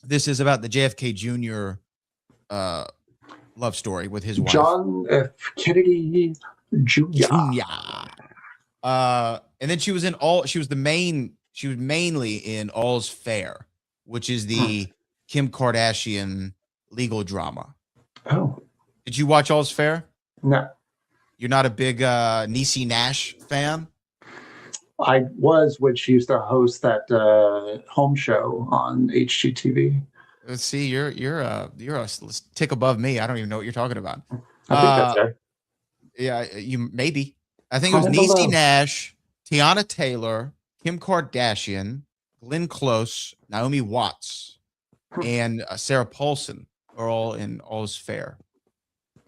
This is about the JFK Jr. Love story with his wife, John F. Kennedy Jr. And then she was mainly in All's Fair, which is the Kim Kardashian legal drama. Oh, Did you watch All's Fair? no. You're not a big Niecy Nash fan? I was when she used to host that home show on HGTV. Let's see, you're a tick above me. I don't even know what you're talking about. I think that's her. Yeah, you maybe. I think it was Comment below. Niecy Nash, Tiana Taylor, Kim Kardashian, Glenn Close, Naomi Watts, and Sarah Paulson are all in All's Fair.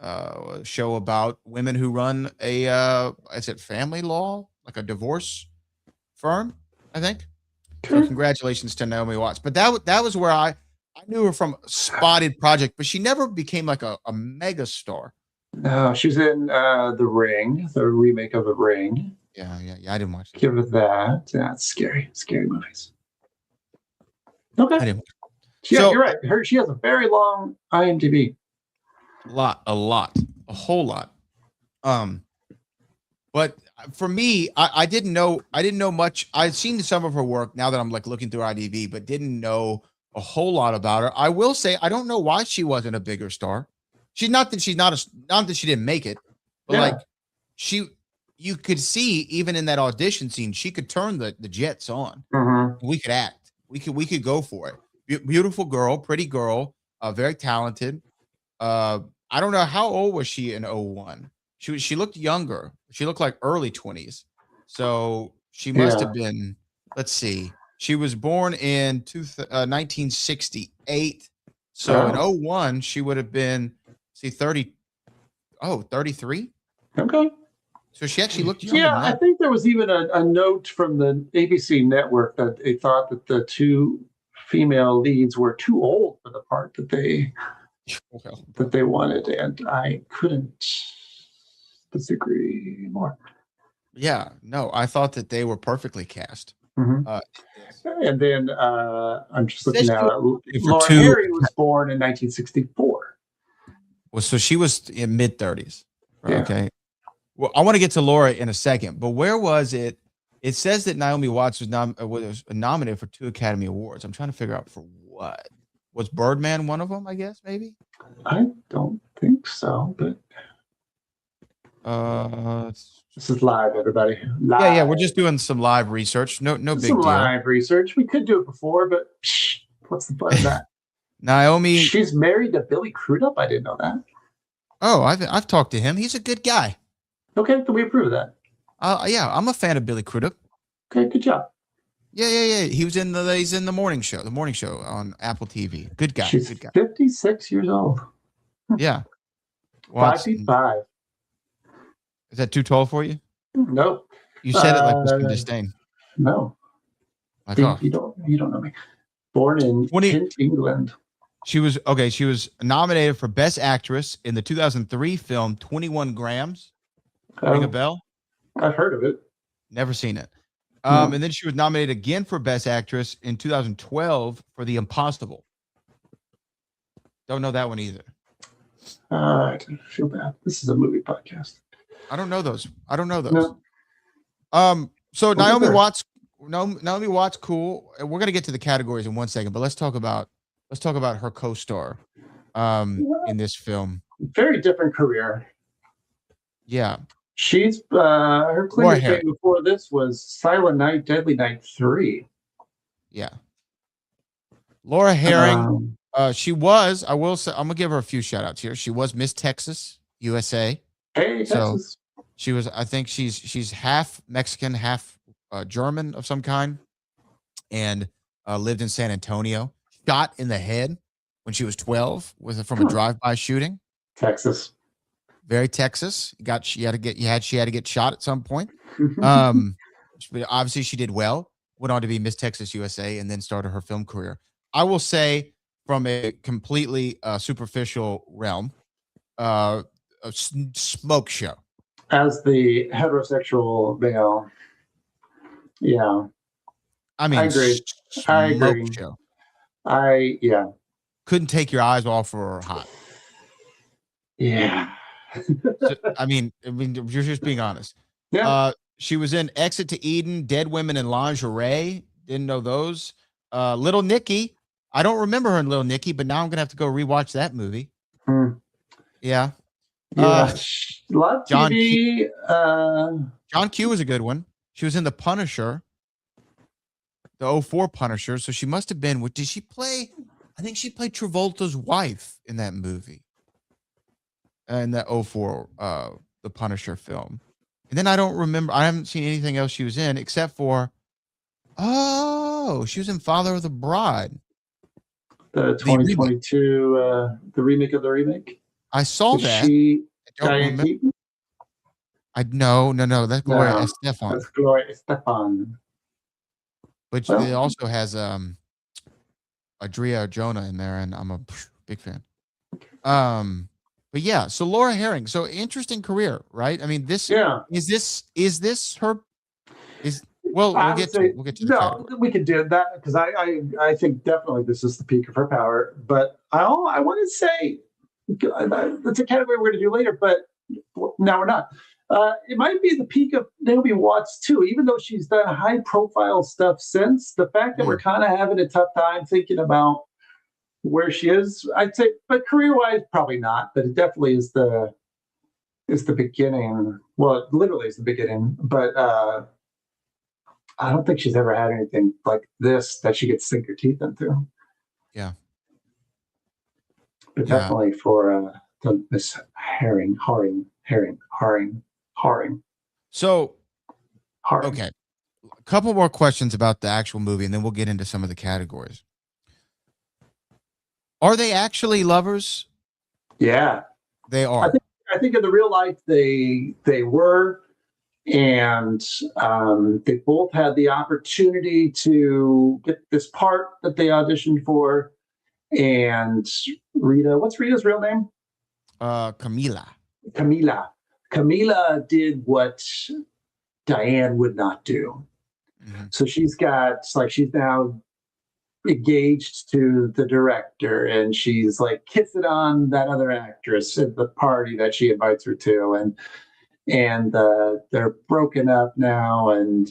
A show about women who run a is it family law, like a divorce firm, I think. So congratulations to Naomi Watts. But that was where I knew her from Spotted Project, but she never became like a mega star. No, she was in The Ring, the remake of The Ring. Yeah. I didn't watch it. Give it that. Yeah, it's scary movies. Okay. I didn't. Yeah, So- you're right. She has a very long IMDb. A whole lot. But for me, I didn't know much. I'd seen some of her work now that I'm like looking through IMDb, but didn't know a whole lot about her. I will say I don't know why she wasn't a bigger star. Not that she didn't make it, but Yeah. like you could see even in that audition scene, she could turn the jets on. Mm-hmm. We could act. We could go for it. Beautiful girl, pretty girl, very talented. I don't know how old was she in 01. She looked younger. She looked like early 20s. So she must Yeah. have been, let's see. She was born in 1968. So in 01, she would have been 33. Okay. So she actually looked younger. Yeah, than I that. think there was even a note from the ABC network that they thought that the two female leads were too old for the part that they wanted, and I couldn't disagree more. Yeah, no, I thought that they were perfectly cast. Mhm. And then I'm just looking Says now. for Laura two- Herring was born in 1964. Well, so she was in mid 30s. Yeah. Okay. Well, I want to get to Laura in a second, but where was it? It says that Naomi Watts was nominated for 2 Academy Awards. I'm trying to figure out for what. Was Birdman one of them? I guess maybe. I don't think so, but this is live, everybody. Live. Yeah. We're just doing some live research. No big Some deal. live research. We could do it before, but what's the point of that? Naomi. She's married to Billy Crudup. I didn't know that. Oh, I've talked to him. He's a good guy. Okay, can we approve of that? Yeah, I'm a fan of Billy Crudup. Okay, good job. Yeah. He's in the morning show on Apple TV. Good guy. She's good guy. 56 years old. Yeah. Well, 5'5". Is that too tall for you? Nope. You said it like with some disdain. No. I See, thought. you don't know me. Born in Kent, England. She was nominated for Best Actress in the 2003 film 21 Grams. Ring a bell? I've heard of it. Never seen it. No. And then she was nominated again for Best Actress in 2012 for The Impossible. Don't know that one either. I feel bad. This is a movie podcast. I don't know those. No. So Naomi Watts, cool. And we're gonna get to the categories in 1 second, but let's talk about her co-star in this film. Very different career. Yeah. She's her claim to fame before this was Silent Night, Deadly Night 3. Yeah. Laura Herring, she was, I will say, I'm gonna give her a few shout outs here. She was Miss Texas, USA. Hey, Texas. She was, I think she's half Mexican, half German of some kind, and lived in San Antonio. Shot in the head when she was 12 from a drive-by shooting. Texas. Very Texas. She had to get shot at some point. Obviously she did well. Went on to be Miss Texas USA and then started her film career. I will say, from a completely superficial realm, a smoke show. As the heterosexual male, yeah. I mean, I agree. Show. Yeah. Couldn't take your eyes off her hot. Yeah. So, I mean, you're just being honest. Yeah. She was in Exit to Eden, Dead Women in Lingerie. Didn't know those. Little Nicky. I don't remember her in Little Nicky, but now I'm gonna have to go rewatch that movie. Yeah. Yeah. A lot of John TV. John Q was a good one. She was in The Punisher, the 04 Punisher. So she must have been. What did she play? I think she played Travolta's wife in that movie. In that 04 The Punisher film. And then I don't remember. I haven't seen anything else she was in except for. Oh, she was in Father of the Bride. The 2022 the remake of the remake. I saw that. She I don't Diane Keaton? No. That's Gloria Estefan. That's Gloria Estefan. But it also has Adria Arjona in there, and I'm a big fan. But yeah, so Laura Herring, so interesting career, right? I mean, is this her? We'll get to the category. We could do that because I think definitely this is the peak of her power. But I want to say that's a category we're going to do later, but now we're not. It might be the peak of Naomi Watts too, even though she's done high profile stuff since. The fact that we're kind of having a tough time thinking about where she is, I'd say, but career wise, probably not. But it definitely is the beginning. Well, it literally is the beginning. But I don't think she's ever had anything like this that she gets to sink her teeth into. Yeah. But definitely for the Miss Herring. So, okay, a couple more questions about the actual movie, and then we'll get into some of the categories. Are they actually lovers? Yeah, they are. I think in the real life they were, and they both had the opportunity to get this part that they auditioned for. And Rita, what's Rita's real name? Camila. Camila did what Diane would not do. Mm-hmm. So she's now engaged to the director, and she's like kissing on that other actress at the party that she invites her to, and they're broken up now, and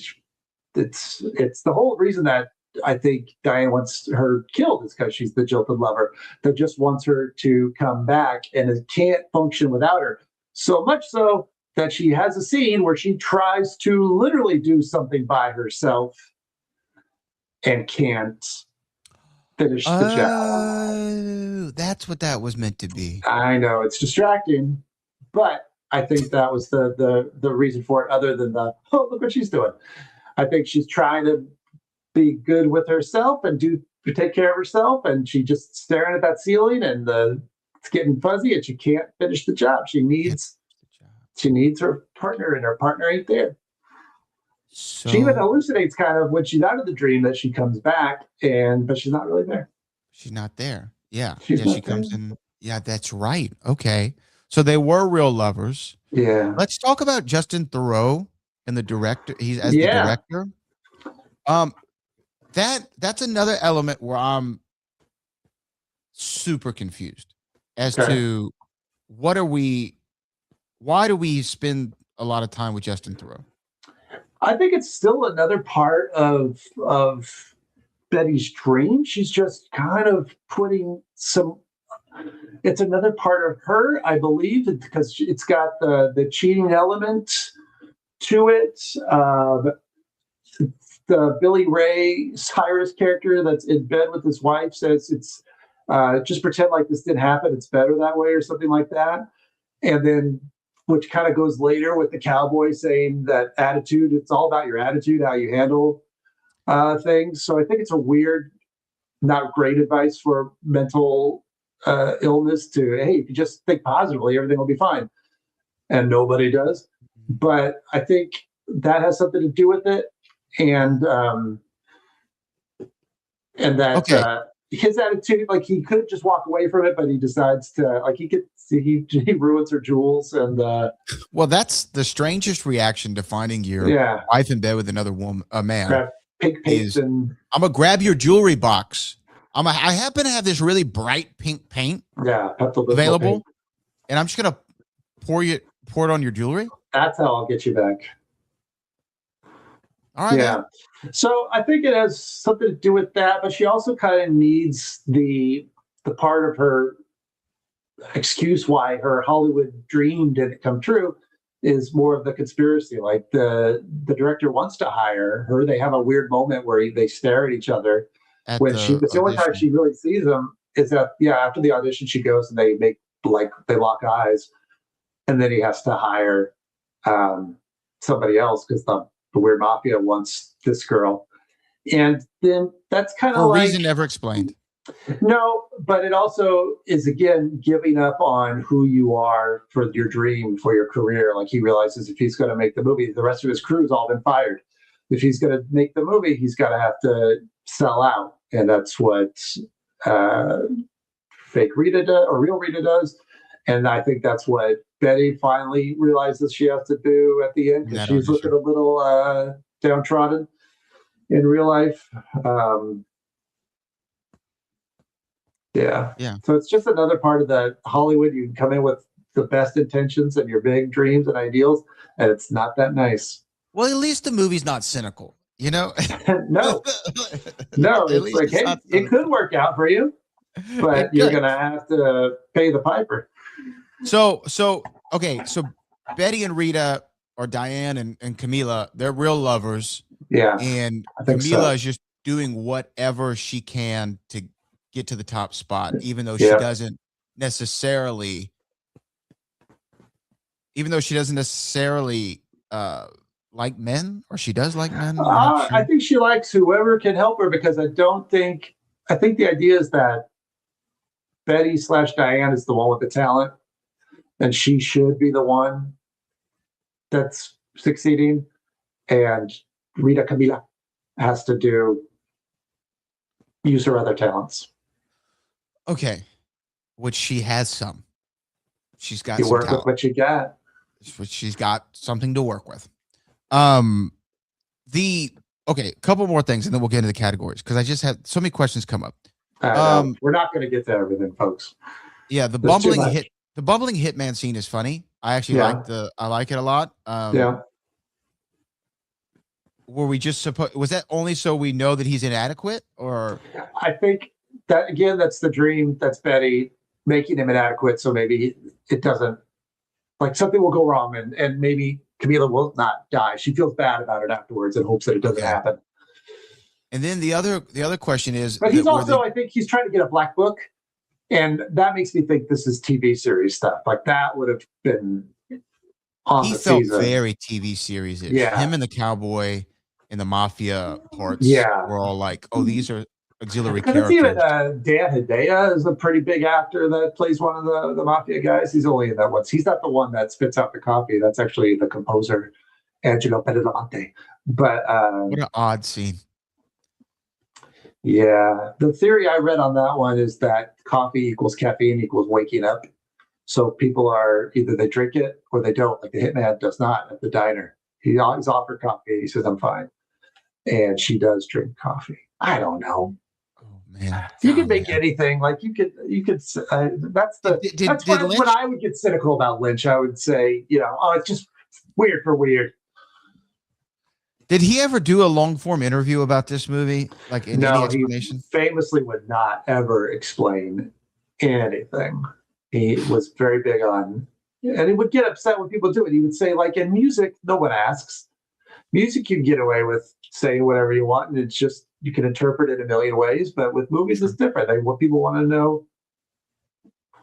it's the whole reason that I think Diane wants her killed is because she's the jilted lover that just wants her to come back and it can't function without her. So much so that she has a scene where she tries to literally do something by herself and can't. finish the job. Oh, that's what that was meant to be. I know it's distracting, but I think that was the reason for it. Other than the look what she's doing. I think she's trying to be good with herself and take care of herself, and she just staring at that ceiling, and it's getting fuzzy, and she can't finish the job. She needs her partner, and her partner ain't there. So, she even hallucinates kind of when she's out of the dream that she comes back, but she's not really there. She's not there. Yeah. She comes in. Yeah, that's right. Okay. So they were real lovers. Yeah. Let's talk about Justin Theroux and the director. He's as the director. That's another element where I'm super confused as to why do we spend a lot of time with Justin Theroux? I think it's still another part of Betty's dream. She's just kind of putting it's another part of her, I believe, because it's got the cheating element to it. The Billy Ray Cyrus character that's in bed with his wife says it's just pretend like this didn't happen. It's better that way, or something like that. And then, which kind of goes later with the cowboy saying that attitude, it's all about your attitude, how you handle things. So I think it's a weird, not great advice for mental illness to, hey, if you just think positively, everything will be fine. And nobody does. But I think that has something to do with it. And that his attitude, like he could just walk away from it, but he decides to, like he ruins her jewels. And well, that's the strangest reaction to finding your wife in bed with another woman, a man. Pink paint and I'm gonna grab your jewelry box. I happen to have this really bright pink paint available, paint. And I'm just gonna pour it on your jewelry. That's how I'll get you back. All right. Yeah. Man. So I think it has something to do with that, but she also kind of needs the part of her excuse why her Hollywood dream didn't come true is more of the conspiracy. Like the director wants to hire her. They have a weird moment where they stare at each other. The only time she really sees him is that after the audition she goes and they lock eyes, and then he has to hire somebody else because the weird mafia wants this girl. And then that's kind of like reason never explained. No, but it also is, again, giving up on who you are for your dream, for your career. Like he realizes if he's going to make the movie, the rest of his crew's all been fired. If he's going to make the movie, he's got to have to sell out. And that's what fake Rita does, or real Rita does. And I think that's what Betty finally realizes she has to do at the end, because she's looking a little downtrodden in real life. So it's just another part of the Hollywood. You can come in with the best intentions and your big dreams and ideals, and it's not that nice. Well, at least the movie's not cynical, you know? No, it's like, hey, it could work out for you, but you're going to have to pay the piper. So Betty and Rita, or Diane and Camila, they're real lovers. Yeah. And Camila is just doing whatever she can to get to the top spot, even though she doesn't necessarily like men, or she does like men. I think she likes whoever can help her, because I think the idea is that Betty/Diane is the one with the talent, and she should be the one that's succeeding, and Rita Camila has to use her other talents. Okay, which she has some. She's got. You some work talent. with what you got. She's got something to work with. A couple more things, and then we'll get into the categories, because I just had so many questions come up. We're not going to get to everything, folks. Yeah, the bumbling hitman scene is funny. I actually like it a lot. Were we just was that only so we know that he's inadequate, or? I think that, again, that's the dream. That's Betty making him inadequate, so maybe it doesn't, like, something will go wrong, and maybe Camila will not die. She feels bad about it afterwards and hopes that it doesn't happen. And then the other question is, But he's that where also, I think he's trying to get a black book. And that makes me think this is TV series stuff. Like that would have been on he the felt season. very TV series. Yeah. Him and the cowboy and the mafia parts Yeah. were all like, oh, these are auxiliary Because it's characters. even Dan Hedaya is a pretty big actor that plays one of the mafia guys. He's only in that once. He's not the one that spits out the coffee. That's actually the composer, Angelo Badalamenti. But What an odd scene. yeah, the theory I read on that one is that coffee equals caffeine equals waking up. So people are either they drink it or they don't. Like the hitman does not at the diner. He's offered coffee. He says, I'm fine. And she does drink coffee. I don't know. Oh man, You can make anything. Like you could. That's when I would get cynical about Lynch. I would say, oh, it's just weird for weird. Did he ever do a long form interview about this movie? Like any explanation? He famously would not ever explain anything. He was very big on, and he would get upset when people do it. He would say, like in music, no one asks. Music, you can get away with saying whatever you want, and it's just you can interpret it a million ways. But with movies, it's different. What people want to know,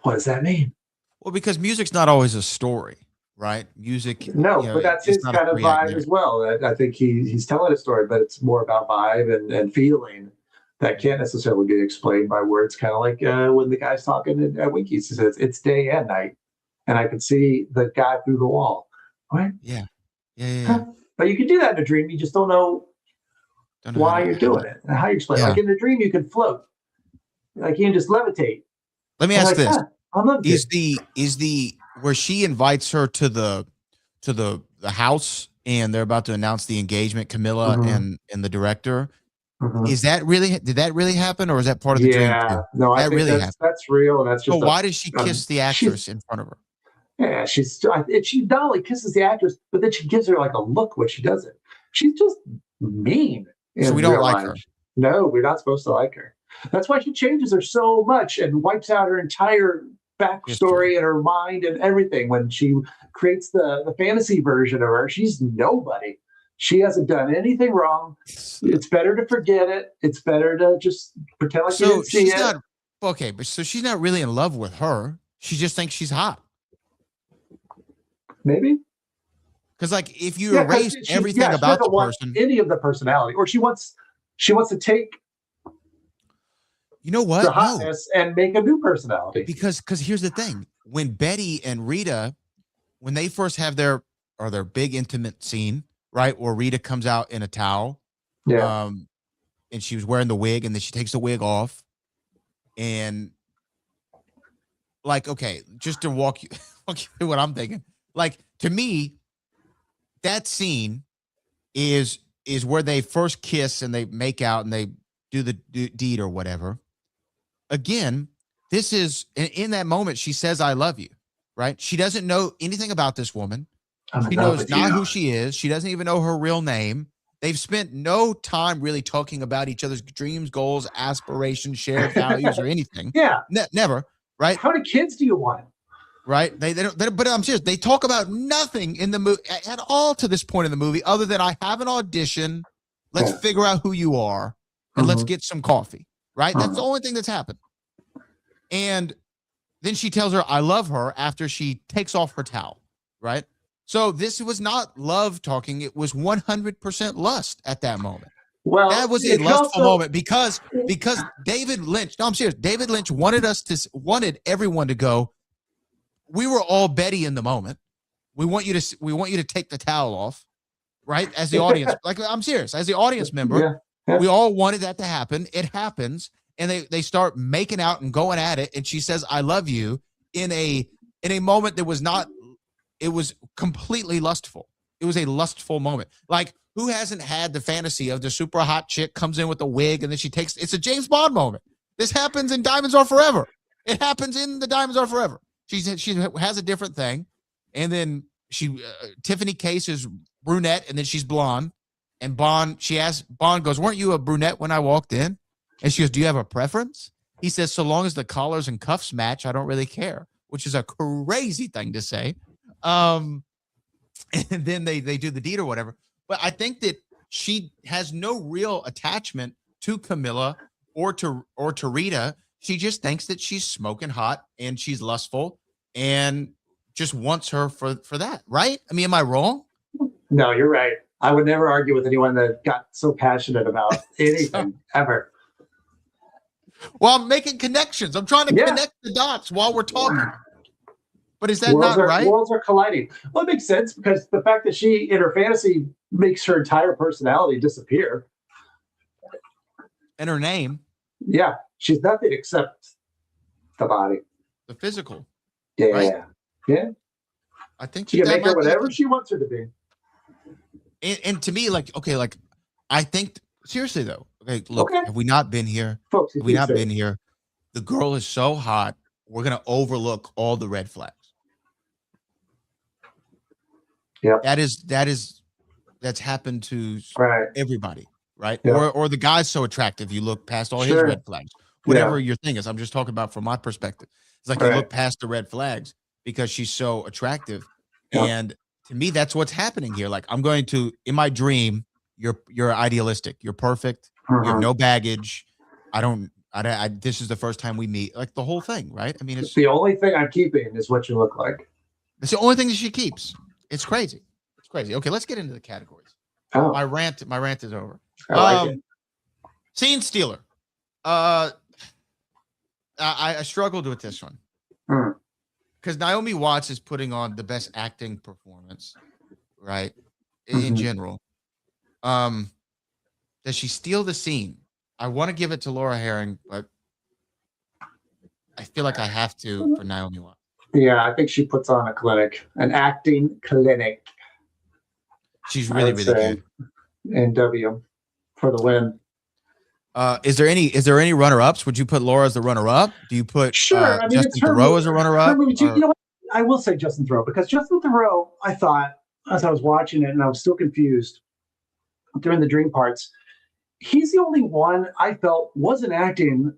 what does that mean? Well, because music's not always a story. Right? Music. No, but that's his kind of vibe as well. I think he's telling a story, but it's more about vibe and feeling that can't necessarily be explained by words. Kind of like when the guy's talking at Winkies, he says it's day and night, and I can see the guy through the wall. Right? Yeah. But you can do that in a dream. You just don't know why you're doing it and how you explain. Like in the dream, you can float. Like you can just levitate. Let me ask this: is the where she invites her to the house and they're about to announce the engagement, Camilla and the director. Is that really, did that really happen, or is that part of the dream too? No, I think really that's real. And that's just so why does she kiss the actress in front of her? Yeah, she not only kisses the actress, but then she gives her like a look when she does it. She's just mean. So we don't like her. No, we're not supposed to like her. That's why she changes her so much and wipes out her entire backstory and her mind and everything. When she creates the fantasy version of her, she's nobody. She hasn't done anything wrong. It's better to forget it. It's better to just pretend like you didn't see it. Okay, but so she's not really in love with her. She just thinks she's hot. Maybe. Because like if you erase everything about the person, any of the personality, or she wants to take the hotness and make a new personality. Because here's the thing: when Betty and Rita, when they first have their big intimate scene, right, where Rita comes out in a towel, and she was wearing the wig, and then she takes the wig off, and like, okay, just to walk you through what I'm thinking, like to me, that scene is where they first kiss and they make out and they do the deed or whatever. Again, this is in that moment, she says, I love you, right? She doesn't know anything about this woman. She knows not who she is. She doesn't even know her real name. They've spent no time really talking about each other's dreams, goals, aspirations, shared values, or anything. Never, right? How many kids do you want? Right? They don't, but I'm serious. They talk about nothing in the movie at all to this point in the movie, other than I have an audition. Let's figure out who you are and let's get some coffee. Right? That's the only thing that's happened. And then she tells her, I love her after she takes off her towel. Right? So this was not love talking. It was 100% lust at that moment. Well, that was a lustful moment because David Lynch, no, I'm serious. David Lynch wanted everyone to go, we were all Betty in the moment. We want you to take the towel off, right? As the audience, like I'm serious, as the audience member, we all wanted that to happen. It happens, and they start making out and going at it. And she says, "I love you" in a moment that was not. It was completely lustful. It was a lustful moment. Like, who hasn't had the fantasy of the super hot chick comes in with a wig and then she takes? It's a James Bond moment. This happens in Diamonds Are Forever. It happens in the Diamonds Are Forever. She has a different thing, and then Tiffany Case is brunette, and then she's blonde. And Bond goes, "Weren't you a brunette when I walked in?" And she goes, "Do you have a preference?" He says, "So long as the collars and cuffs match, I don't really care," which is a crazy thing to say. And then they do the deed or whatever. But I think that she has no real attachment to Camilla or to Rita. She just thinks that she's smoking hot and she's lustful and just wants her for that, right? I mean, am I wrong? No, you're right. I would never argue with anyone that got so passionate about anything ever. Well, I'm making connections. I'm trying to connect the dots while we're talking. But is that not right? Worlds are colliding. Well, it makes sense because the fact that she, in her fantasy, makes her entire personality disappear. And her name. Yeah, she's nothing except the body. The physical. Yeah. Right? Yeah. I think she can make her whatever she wants her to be. And to me, like, okay, like, I think, seriously, though, okay, look, have we not been here? Folks, have we not been here? The girl is so hot, we're going to overlook all the red flags. Yeah. That's happened to everybody, right? Yep. Or the guy's so attractive, you look past all his red flags. Whatever your thing is, I'm just talking about from my perspective. It's like you look past the red flags because she's so attractive. Yep. And to me, that's what's happening here. Like, I'm going to, in my dream, you're idealistic. You're perfect. You have no baggage. This is the first time we meet. Like, the whole thing, right? I mean, it's the only thing I'm keeping is what you look like. It's the only thing that she keeps. It's crazy. It's crazy. Okay, let's get into the categories. Oh. My rant is over. I like it. Scene stealer. I struggled with this one. Because Naomi Watts is putting on the best acting performance, right? In general. Does she steal the scene? I want to give it to Laura Herring, but I feel like I have to for Naomi Watts. Yeah, I think she puts on a clinic, an acting clinic. She's really, really good. NW for the win. Is there any runner-ups? Would you put Laura as the runner-up? Do you put Justin Theroux as a runner-up? You know what? I will say Justin Theroux, because Justin Theroux, I thought, as I was watching it, and I was still confused during the dream parts, he's the only one I felt wasn't acting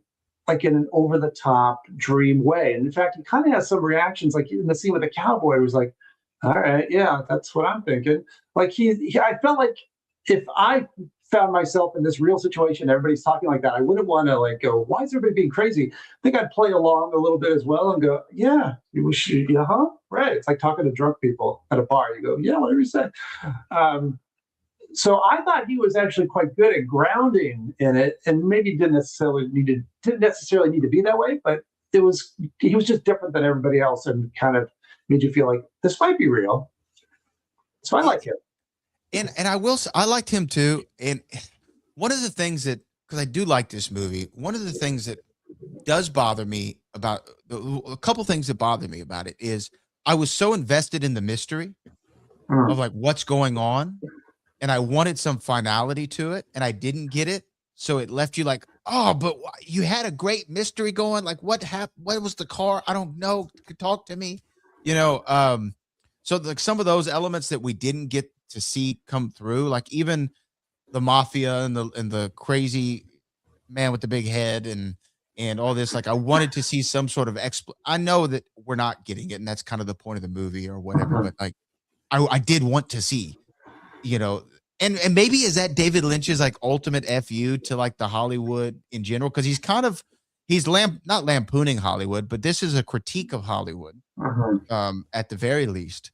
like in an over-the-top dream way. And in fact, he kind of has some reactions, like in the scene with the cowboy, it was like, all right, yeah, that's what I'm thinking. Like I felt like if I found myself in this real situation, everybody's talking like that, I wouldn't want to like go, why is everybody being crazy? I think I'd play along a little bit as well and go, yeah, right. It's like talking to drunk people at a bar. You go, yeah, whatever you say. So I thought he was actually quite good at grounding in it, and maybe didn't necessarily need to be that way, but he was just different than everybody else and kind of made you feel like this might be real. So I like him. And I liked him too. And one of the things that, because I do like this movie, one of the things that does bother me about a couple things that bother me about it is I was so invested in the mystery of like what's going on, and I wanted some finality to it, and I didn't get it. So it left you like, oh, but you had a great mystery going. Like, what happened? What was the car? I don't know. Talk to me. So like some of those elements that we didn't get to see come through, like even the mafia and the crazy man with the big head and all this, like I wanted to see some sort of I know that we're not getting it, and that's kind of the point of the movie or whatever, but like I did want to see, and maybe is that David Lynch's like ultimate FU to like the Hollywood in general, because he's not lampooning Hollywood, but this is a critique of Hollywood. At the very least,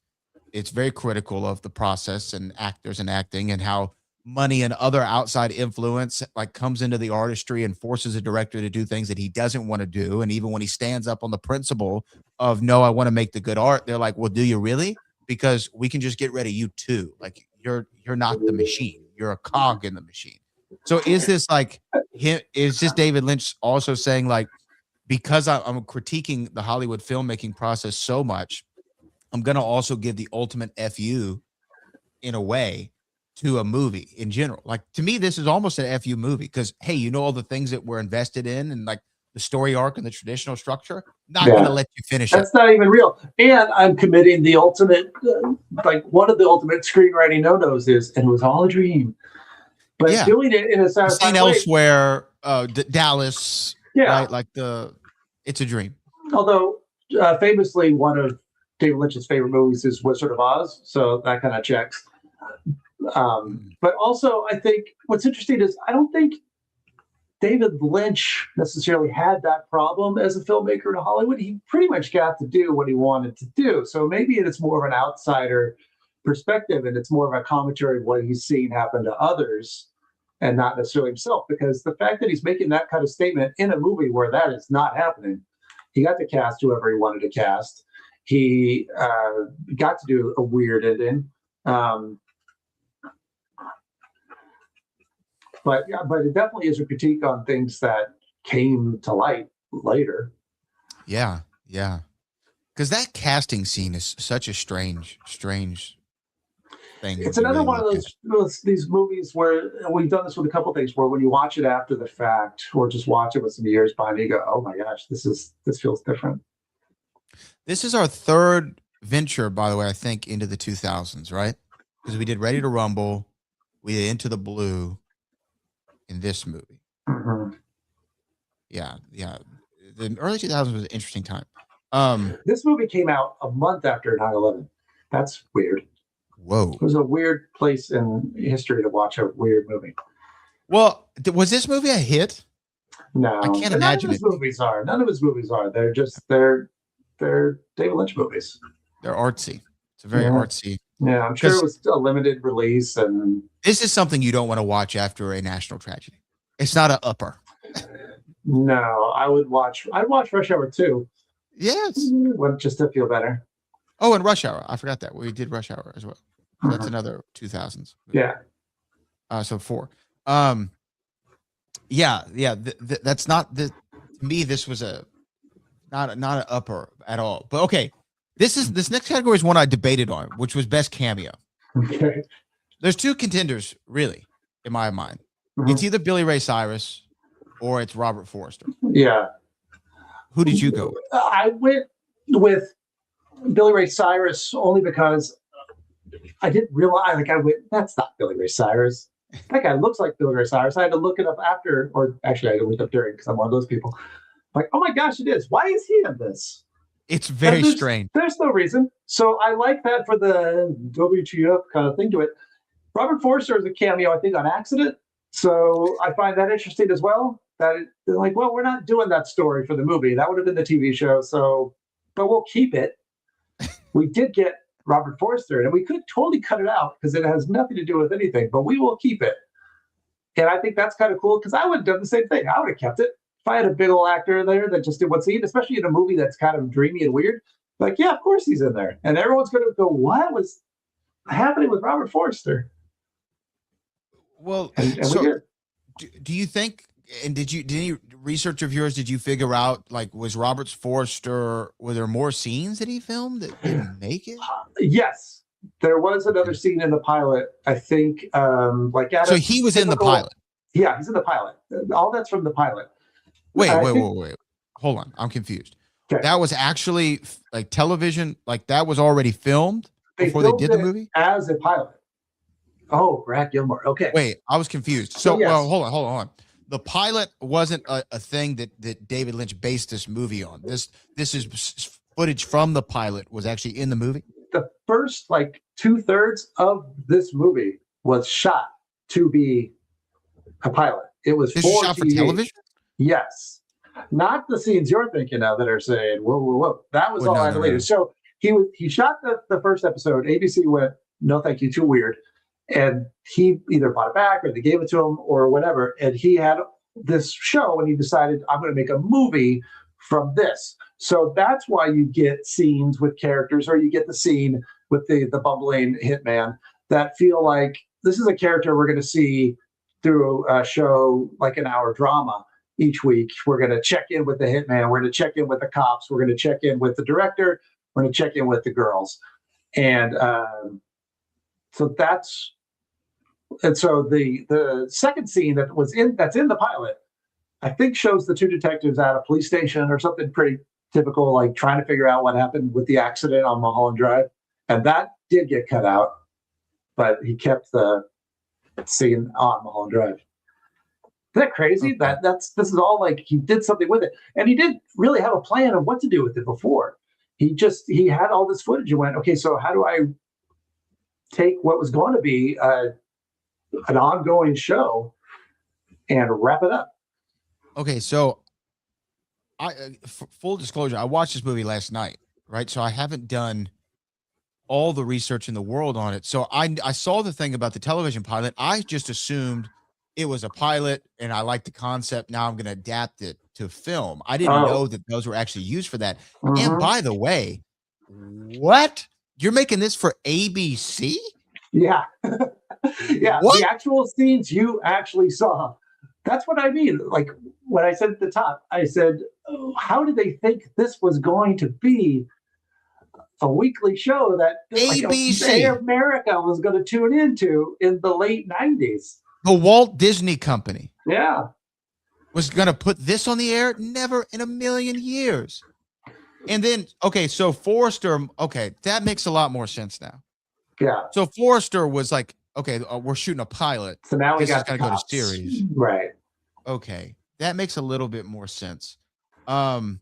it's very critical of the process and actors and acting, and how money and other outside influence like comes into the artistry and forces a director to do things that he doesn't want to do. And even when he stands up on the principle of, no, I want to make the good art, they're like, well, do you really? Because we can just get rid of you too. Like you're not the machine. You're a cog in the machine. So is this like him? Is this David Lynch also saying like, because I'm critiquing the Hollywood filmmaking process so much, I'm going to also give the ultimate FU in a way to a movie in general. Like to me, this is almost an FU movie because, hey, all the things that we're invested in and like the story arc and the traditional structure, not going to let you finish it. That's not even real. And I'm committing the ultimate, like one of the ultimate screenwriting no-nos is, and it was all a dream. But doing it in a satisfying way. Elsewhere, Dallas, right? Like it's a dream. Although famously, one of David Lynch's favorite movies is Wizard of Oz, so that kind of checks. But also, I think what's interesting is I don't think David Lynch necessarily had that problem as a filmmaker in Hollywood. He pretty much got to do what he wanted to do. So maybe it's more of an outsider perspective, and it's more of a commentary of what he's seen happen to others and not necessarily himself. Because the fact that he's making that kind of statement in a movie where that is not happening, he got to cast whoever he wanted to cast. He got to do a weird ending. But it definitely is a critique on things that came to light later. Yeah. Because that casting scene is such a strange thing. It's another one of these movies where we've done this with a couple of things where when you watch it after the fact or just watch it with some years behind you go, oh my gosh, this feels different. This is our third venture, by the way, I think, into the 2000s, right? Because we did Ready to Rumble, we did Into the Blue in this movie. Mm-hmm. Yeah. The early 2000s was an interesting time. This movie came out a month after 9/11. That's weird. Whoa. It was a weird place in history to watch a weird movie. Well, was this movie a hit? No. I can't imagine it. None of his movies are. They're David Lynch movies. They're artsy. It's a very artsy. Yeah, I'm sure it was a limited release. And this is something you don't want to watch after a national tragedy. It's not an upper. No, I'd watch Rush Hour 2. Yes. Just to feel better. Oh, and Rush Hour. I forgot that. We did Rush Hour as well. So that's another 2000s. Yeah. So 4. That's not the. To me, this was not an upper at all. But okay, this next category is one I debated on, which was best cameo. Okay. There's two contenders, really, in my mind. Mm-hmm. It's either Billy Ray Cyrus or it's Robert Forster. Yeah. Who did you go with? I went with Billy Ray Cyrus only because I didn't realize, that's not Billy Ray Cyrus. That guy looks like Billy Ray Cyrus. I had to look it up after, or actually I had to look it up during because I'm one of those people. Like, oh my gosh, it is. Why is he in this? It's very strange. There's no reason. So I like that for the WTF kind of thing to it. Robert Forster is a cameo, I think, on accident. So I find that interesting as well. That they're like, well, we're not doing that story for the movie. That would have been the TV show. So, but we'll keep it. We did get Robert Forster, and we could totally cut it out because it has nothing to do with anything, but we will keep it. And I think that's kind of cool because I would have done the same thing. I would have kept it. If I had a big old actor there that just did what's needed, especially in a movie that's kind of dreamy and weird, like, yeah, of course he's in there. And everyone's going to go, what was happening with Robert Forster? Well, and so we did. do you think, and did any research of yours, did you figure out, like, was Robert Forster, were there more scenes that he filmed that didn't make it? Yes. There was another scene in the pilot, I think, so he was in the pilot? Yeah, he's in the pilot. All that's from the pilot. Wait. Hold on. I'm confused. Okay. That was actually like television, like that was already filmed before they did the movie? As a pilot. Oh, Brad Gilmore. Okay. Wait, I was confused. So, yes. well, hold on. The pilot wasn't a thing that David Lynch based this movie on. This is footage from the pilot was actually in the movie? The first, 2/3 of this movie was shot to be a pilot. It was shot for television? Yes. Not the scenes you're thinking of that are saying, whoa. That was all later. No. So he shot the first episode. ABC went, no, thank you, too weird. And he either bought it back or they gave it to him or whatever. And he had this show and he decided, I'm going to make a movie from this. So that's why you get scenes with characters, or you get the scene with the bumbling hitman that feel like this is a character we're going to see through a show, like an hour drama each week. We're going to check in with the hitman. We're going to check in with the cops. We're going to check in with the director. We're going to check in with the girls. And so the second scene that's in the pilot, I think shows the two detectives at a police station or something pretty typical, like trying to figure out what happened with the accident on Mulholland Drive. And that did get cut out, but he kept the scene on Mulholland Drive. Isn't that crazy? Okay. This is all like he did something with it. And he didn't really have a plan of what to do with it before. He had all this footage and went, okay, so how do I take what was going to be an ongoing show and wrap it up. Okay, so full disclosure, I watched this movie last night, right? So I haven't done all the research in the world on it. So I saw the thing about the television pilot. I just assumed it was a pilot, and I like the concept. Now I'm going to adapt it to film. I didn't know that those were actually used for that. And by the way, what? You're making this for ABC? Yeah. Yeah. What? The actual scenes you actually saw. That's what I mean. Like when I said at the top, I said, oh, how did they think this was going to be a weekly show that ABC America was going to tune into in the late 90s? The Walt Disney Company. Yeah. Was going to put this on the air? Never in a million years. And then, okay, so Forrester, okay, that makes a lot more sense now. Yeah. So Forrester was like, okay, we're shooting a pilot. So now we this got is going to go to series. Right. Okay. That makes a little bit more sense. So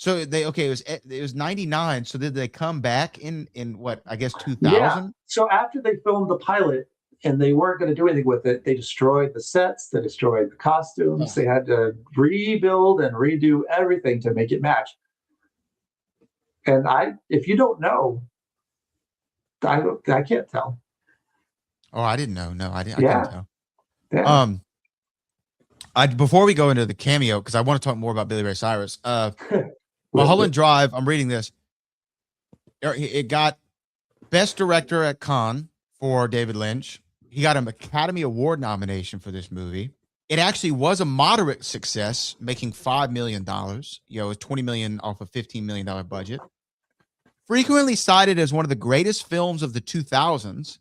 it was 99. So did they come back in what, I guess 2000? Yeah. So after they filmed the pilot and they weren't going to do anything with it, they destroyed the sets, they destroyed the costumes. They had to rebuild and redo everything to make it match. And if you don't know, I can't tell. Oh, I didn't know. No, I didn't. Yeah. I couldn't tell. Yeah. Before we go into the cameo, because I want to talk more about Billy Ray Cyrus. Mulholland Drive. I'm reading this. It got Best Director at Cannes for David Lynch. He got an Academy Award nomination for this movie. It actually was a moderate success, making $5 million. It was $20 million off a $15 million budget. Frequently cited as one of the greatest films of the 2000s,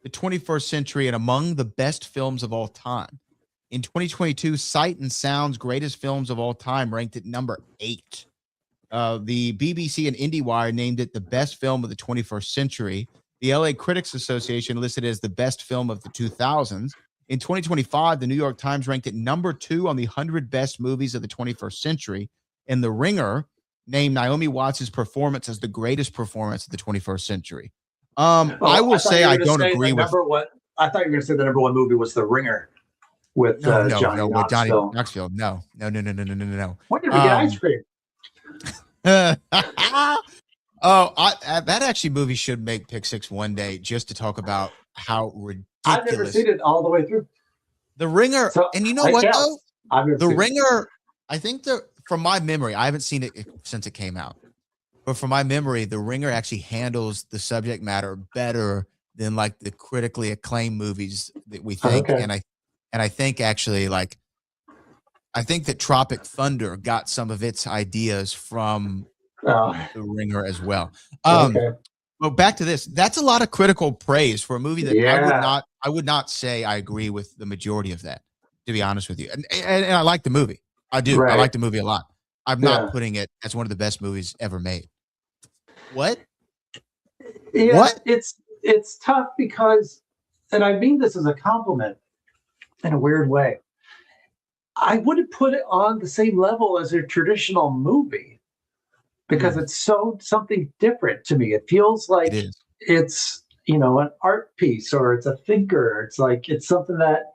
the 21st century, and among the best films of all time. In 2022, Sight and Sound's greatest films of all time ranked at number 8. The BBC and IndieWire named it the best film of the 21st century. The LA Critics Association listed it as the best film of the 2000s. In 2025, the New York Times ranked it number 2 on the 100 best movies of the 21st century. And The Ringer named Naomi Watts' performance as the greatest performance of the 21st century. I will say I don't agree with. I thought you were going to say the number 1 movie was The Ringer with Johnny Knoxville. No. When did we get ice cream? That actually movie should make Pick 6 one day just to talk about how ridiculous. I've never seen it all the way through. The Ringer, and you know what though? The Ringer, I think from my memory, I haven't seen it since it came out, but from my memory, The Ringer actually handles the subject matter better than like the critically acclaimed movies that we think. Okay. And I think actually I think that Tropic Thunder got some of its ideas from The Ringer as well. Well, back to this. That's a lot of critical praise for a movie that I would not say I agree with the majority of that, to be honest with you. And I like the movie. I do. Right. I like the movie a lot. I'm not putting it as one of the best movies ever made. What? Yeah, what? It's tough because, and I mean this as a compliment in a weird way, I wouldn't put it on the same level as a traditional movie because it's something different to me. It feels like it's an art piece, or it's a thinker. It's like it's something that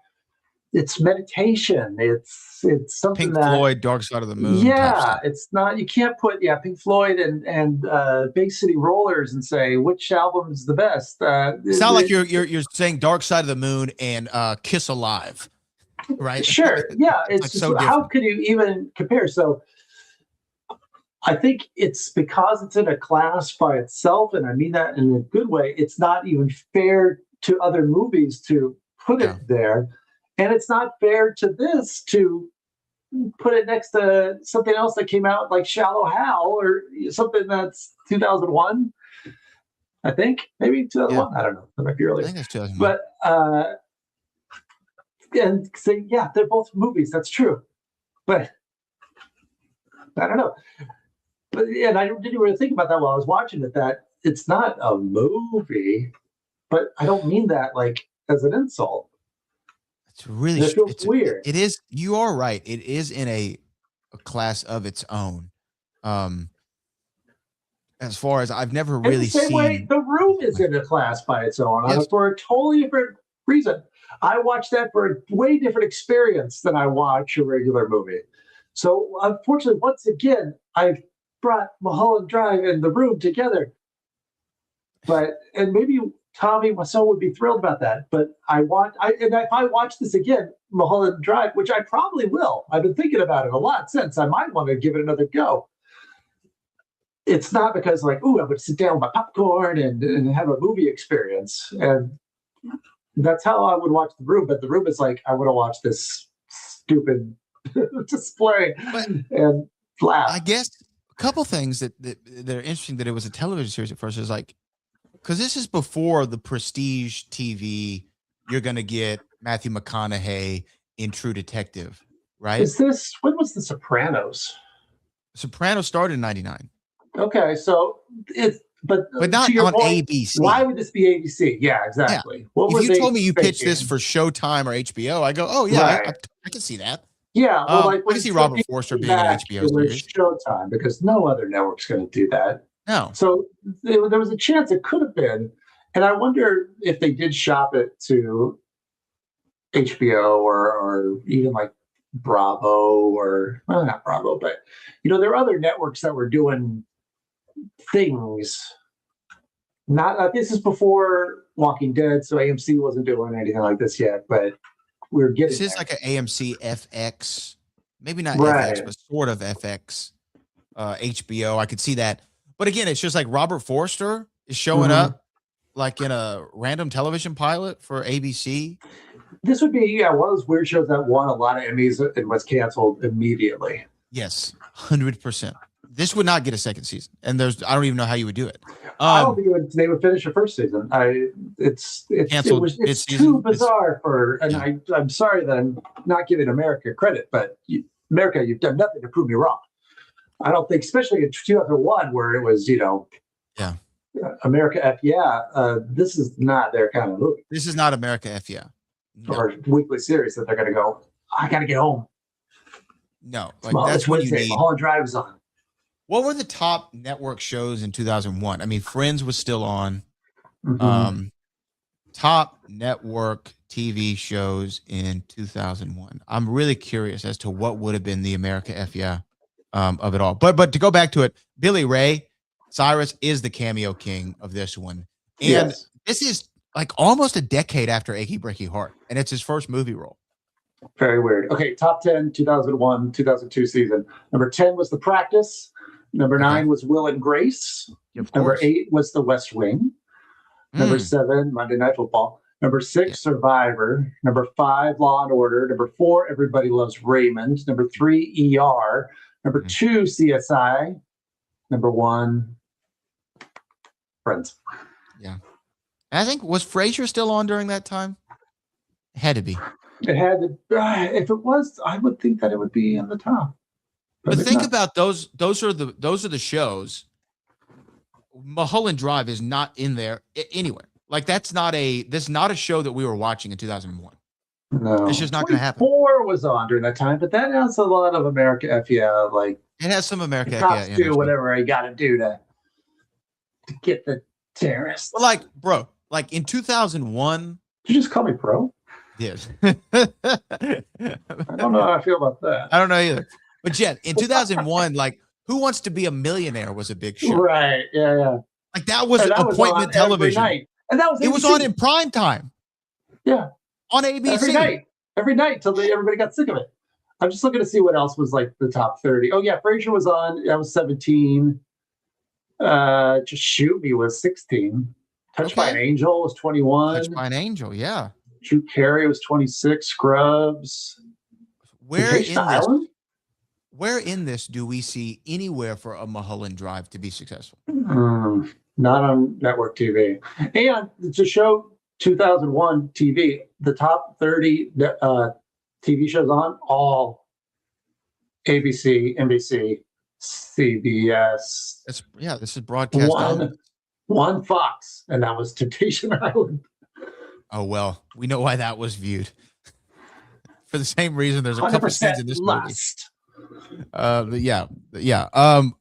it's meditation. It's something Pink Floyd, Dark Side of the Moon. Yeah, it's not. You can't put Pink Floyd and Bay City Rollers and say which album is the best. It's not like you're saying Dark Side of the Moon and Kiss Alive, right? Sure. Yeah. It's like just, so how could you even compare? So I think it's because it's in a class by itself, and I mean that in a good way. It's not even fair to other movies to put it there. And it's not fair to this to put it next to something else that came out like Shallow Hal or something that's 2001. I think maybe 2001. I don't know. That might be earlier. I think it's 2001. But and say, they're both movies. That's true. But I don't know. But I didn't really think about that while I was watching it. That it's not a movie, but I don't mean that like as an insult. It's really it's weird. It is. You are right. It is in a class of its own. as far as I've never And the really same way, seen. The Room is in a class by its own Yes. for a totally different reason. I watch that for a way different experience than I watch a regular movie. So unfortunately, once again, I've brought Mulholland Drive and The Room together. And maybe Tommy, my son, would be thrilled about that. But if I watch this again, Mulholland Drive, which I probably will, I've been thinking about it a lot since. I might want to give it another go. It's not because like, ooh, I would sit down with my popcorn and have a movie experience. And that's how I would watch The Room. But The Room is like, I want to watch this stupid display and laugh. I guess a couple things that are interesting that it was a television series at first is like, because this is before the prestige TV. You're gonna get Matthew McConaughey in True Detective, right? When was The Sopranos? Sopranos started in '99. Okay, so but not on ABC. Why would this be ABC? Yeah, exactly. Yeah. If you told me you pitched this for Showtime or HBO, I go, oh yeah, right. I can see that. Yeah, well, like I can see Robert Forster being an HBO series. Showtime, because no other network's going to do that. No. So there was a chance it could have been, and I wonder if they did shop it to HBO or even like Bravo or not Bravo, but there are other networks that were doing things. Not this is before Walking Dead, so AMC wasn't doing anything like this yet, but we're getting. This is like an AMC FX, maybe not right. FX, but sort of FX. HBO, I could see that, but again, it's just like Robert Forster is showing up like in a random television pilot for ABC. This would be one of those weird shows that won a lot of Emmys and was canceled immediately. Yes, 100%. This would not get a second season, and I don't even know how you would do it. I don't think they would finish the first season. It's too bizarre I'm sorry that I'm not giving America credit, but America, you've done nothing to prove me wrong. I don't think, especially in 2001, where it was, America F yeah, this is not their kind of movie. This is not America F yeah. No. Or weekly series that they're going to go, I got to get home. No, like that's what you need. Mulholland Drive is on. What were the top network shows in 2001? I mean, Friends was still on. Top network TV shows in 2001. I'm really curious as to what would have been the America F yeah of it all. But to go back to it, Billy Ray Cyrus is the cameo king of this one, and this is like almost a decade after Achy Breaky Heart, and it's his first movie role. Very weird. Okay, top 10, 2001, 2002 season. Number 10 was The Practice. Number 9 was Will and Grace. Number 8 was The West Wing. Number 7, Monday Night Football. Number 6, Survivor. Number 5, Law and Order. Number 4, Everybody Loves Raymond. Number 3, ER. Number 2, CSI. Number 1, Friends. Yeah. I think, was Frasier still on during that time? It had to be. It had to. If it was, I would think that it would be in the top. But think about those. Those are the shows. Mulholland Drive is not in there anywhere. Like that's not a show that we were watching in 2001. No, it's just not going to happen. 4 was on during that time, but that has a lot of America F yeah. Like it has some America F yeah. Do whatever you got to do to get the terrorists. Well, like, bro, like in 2001. Did you just call me bro? Yes. I don't know how I feel about that. I don't know either. But Jen, in 2001, like Who Wants to Be a Millionaire was a big show. Right. Yeah. Like that was appointment television. And that was it was on in prime time. Yeah. On ABC. Every night till everybody got sick of it. I'm just looking to see what else was like the top 30. Oh yeah, Frasier was on. That was 17. Just Shoot Me was 16. Touched by an Angel was 21. Touched by an Angel, yeah. Drew Carey was 26. Scrubs. Where in this do we see anywhere for a Mulholland Drive to be successful? Not on network TV. And to show 2001 TV, the top 30 TV shows on, all ABC, NBC, CBS. This is broadcast. One Fox, and that was Temptation Island. Oh, well, we know why that was viewed. For the same reason, there's a couple scenes in this movie. Yeah.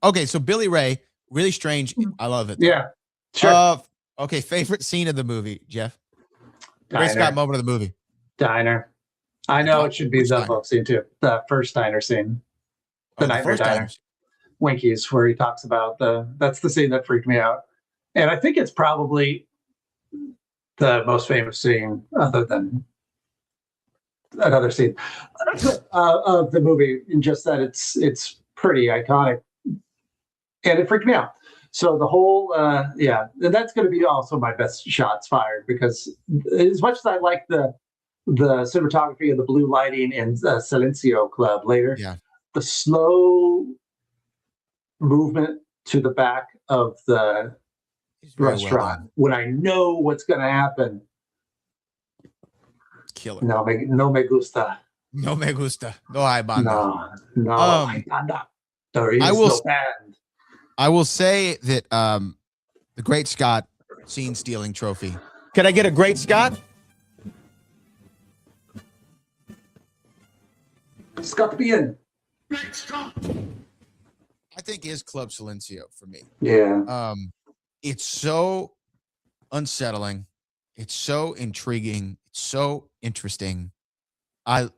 Okay, so Billy Ray really strange. I love it. Yeah, sure. Okay, favorite scene of the movie, Jeff. Great Scott Diner. moment of the movie. Diner. I know it should be Which the diner? boat scene too. The first diner scene. The Oh, the Nightmare first Diner. diner. Winkies, where he talks about that's the scene that freaked me out. And I think it's probably the most famous scene, other than another scene of the movie, in just that it's pretty iconic, and it freaked me out. So the whole, yeah, and that's going to be also my best shots fired, because as much as I like the cinematography and the blue lighting in Silencio Club later, Yeah. the slow movement to the back of the It's very well restaurant done. when I know what's going to happen. Killer. No me gusta. No me gusta. No hay banda. No, hay banda. There is I will no band. I will say that the Great Scott scene stealing trophy. Can I get a Great Scott? Scott bien. I think is Club Silencio for me. Yeah. It's so unsettling. It's so intriguing. It's so interesting. It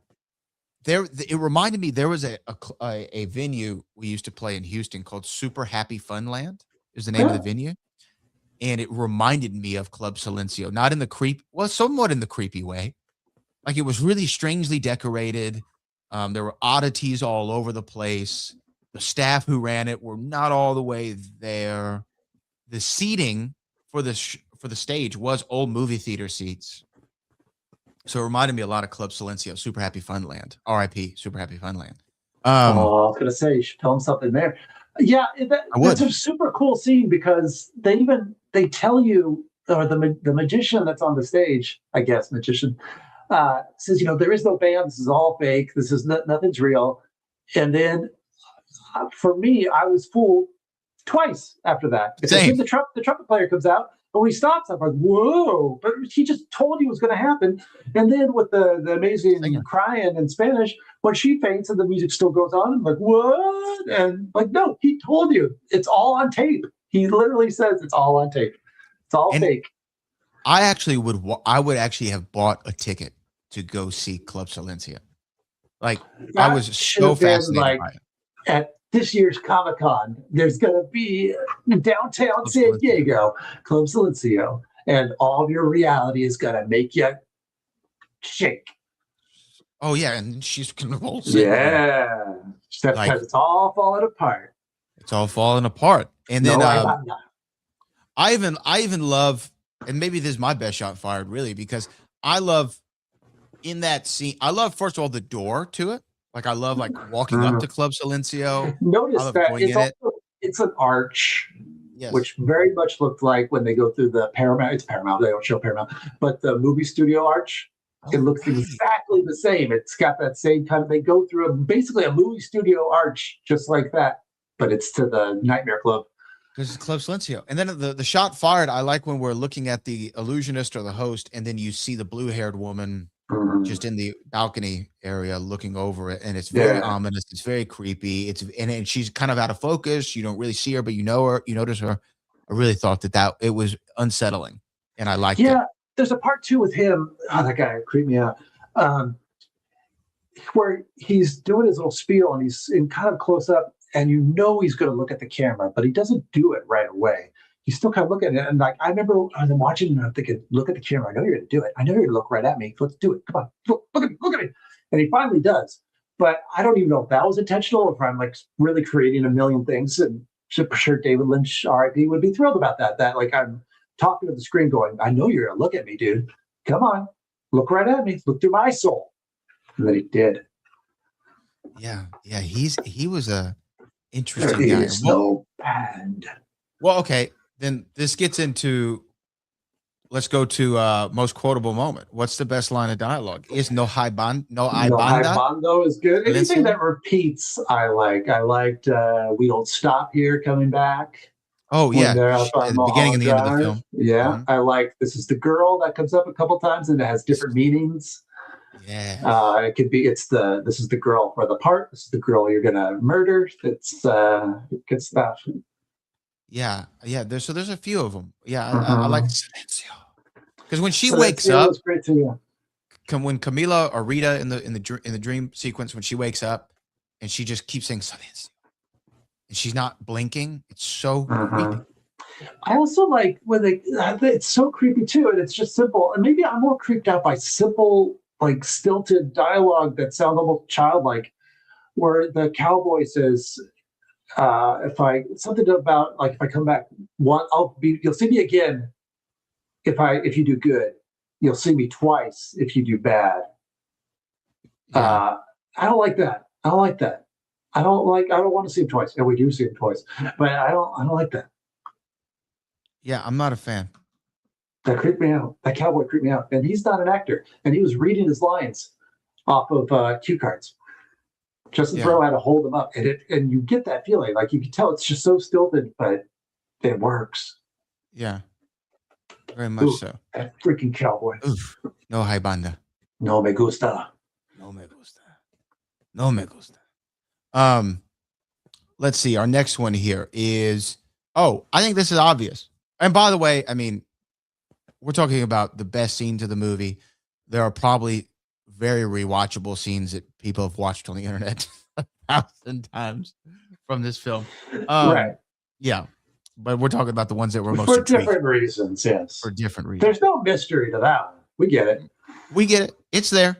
reminded me, there was a venue we used to play in Houston called Super Happy Funland is the name of the venue. And it reminded me of Club Silencio, not in the somewhat in the creepy way. Like, it was really strangely decorated. There were oddities all over the place. The staff who ran it were not all the way there. The seating for the stage was old movie theater seats. So it reminded me a lot of Club Silencio, Super Happy Funland, R.I.P. Super Happy Funland. I was gonna say you should film something there. Yeah, that's a super cool scene, because they tell you, or the magician that's on the stage, I guess magician, says, there is no band. This is all fake. This is nothing's real. And then for me, I was fooled twice after that. Because then the trumpet player comes out, and when he stops, I'm like, whoa! But he just told you it was going to happen. And then with the amazing crying in Spanish, when she faints and the music still goes on, I'm like, what? And like, no, he told you. It's all on tape. He literally says it's all on tape. It's all fake. I would actually have bought a ticket to go see Club Silencio. Like, I was so fascinated by it. At this year's Comic-Con, there's going to be downtown San Diego, Club Silencio, and all of your reality is going to make you shake. Oh, yeah, and she's convulsing. Yeah. Because it's all falling apart. It's all falling apart. And then I even love, and maybe this is my best shot fired, really, because I love in that scene, first of all, the door to it. Like, I love walking up to Club Silencio. Notice that it's an arch, which very much looked like when they go through the Paramount. It's Paramount. They don't show Paramount, but the movie studio arch. It looks exactly the same. It's got that same kind of. They go through basically a movie studio arch, just like that, but it's to the Nightmare Club. Because it's Club Silencio. And then the shot fired, I like when we're looking at the illusionist or the host, and then you see the blue-haired woman just in the balcony area looking over it, and it's very ominous. It's very creepy. And she's kind of out of focus. You don't really see her, but you know her. You notice her. I really thought that it was unsettling, and I liked it. Yeah, there's a part 2 with him. Oh, that guy creeped me out. Where he's doing his little spiel, and he's in kind of close up, and he's going to look at the camera, but he doesn't do it right away. He's still kind of looking at it. And like, I remember I'm watching and I'm thinking, look at the camera. I know you're going to do it. I know you're going to look right at me. Let's do it. Come on. Look at me. And he finally does. But I don't even know if that was intentional, or if I'm really creating a million things. And I'm sure David Lynch, R.I.P., would be thrilled about that. That I'm talking to the screen going, I know you're going to look at me, dude. Come on. Look right at me. Look through my soul. And then he did. Yeah. Yeah. He was a interesting guy. There is no band. Well, okay. Then this gets into, let's go to most quotable moment. What's the best line of dialogue? Is no hay banda? No hay bando is good. Anything that repeats, I like. I liked We Don't Stop Here coming back. Oh, yeah. At the beginning and the end of the film. Yeah. I like This Is the Girl that comes up a couple times, and it has different meanings. Yeah. It could be, this is the girl for the part. This is the girl you're going to murder. It's good stuff. Yeah, yeah. There's a few of them. Yeah, I like Silencio because when she So wakes that up, was great too. Yeah. when Camila or Rita in the dream sequence when she wakes up, and she just keeps saying Silencio, and she's not blinking. It's so creepy. I also like when it's so creepy too, and it's just simple. And maybe I'm more creeped out by simple, like stilted dialogue that sounds almost childlike, where the cowboy says, if I something about like if I come back one, you'll see me again if you do good. You'll see me twice if you do bad. Yeah. I don't like that. I don't like that. I don't want to see him twice. And we do see him twice. But I don't like that. Yeah, I'm not a fan. That creeped me out. That cowboy creeped me out. And he's not an actor. And he was reading his lines off of cue cards. Justin Theroux had to hold them up. And you get that feeling. Like you can tell it's just so stilted, but it works. Yeah. Very much so. That freaking cowboy. Oof. No hay banda. No me gusta. No me gusta. No me gusta. Let's see. Our next one here is, I think this is obvious. And by the way, I mean, we're talking about the best scenes of the movie. There are probably very rewatchable scenes that people have watched on the internet 1,000 times from this film. Right. Yeah. But we're talking about the ones that were most for intriguing. different reasons, yes. For different reasons. There's no mystery to that one. We get it. We get it. It's there.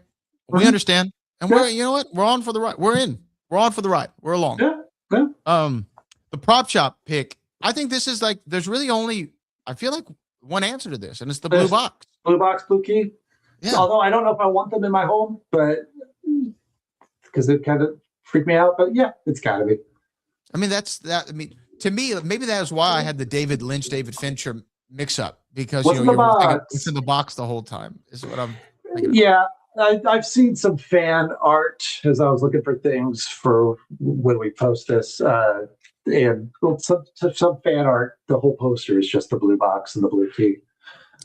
We understand. And you know what? We're on for the ride. We're in. We're on for the ride. We're along. Yeah. The prop shop pick, I think this is like, there's really only, I feel like one answer to this, and it's the blue box. Blue box, blue key. Yeah. Although I don't know if I want them in my home, but because it kind of freaked me out. But yeah, it's got to be. I mean, to me, maybe that is why I had the David Lynch, David Fincher mix up, because What's in the box? It's in the box the whole time. Is what I'm thinking. Yeah, I've seen some fan art as I was looking for things for when we post this, and some fan art. The whole poster is just the blue box and the blue key.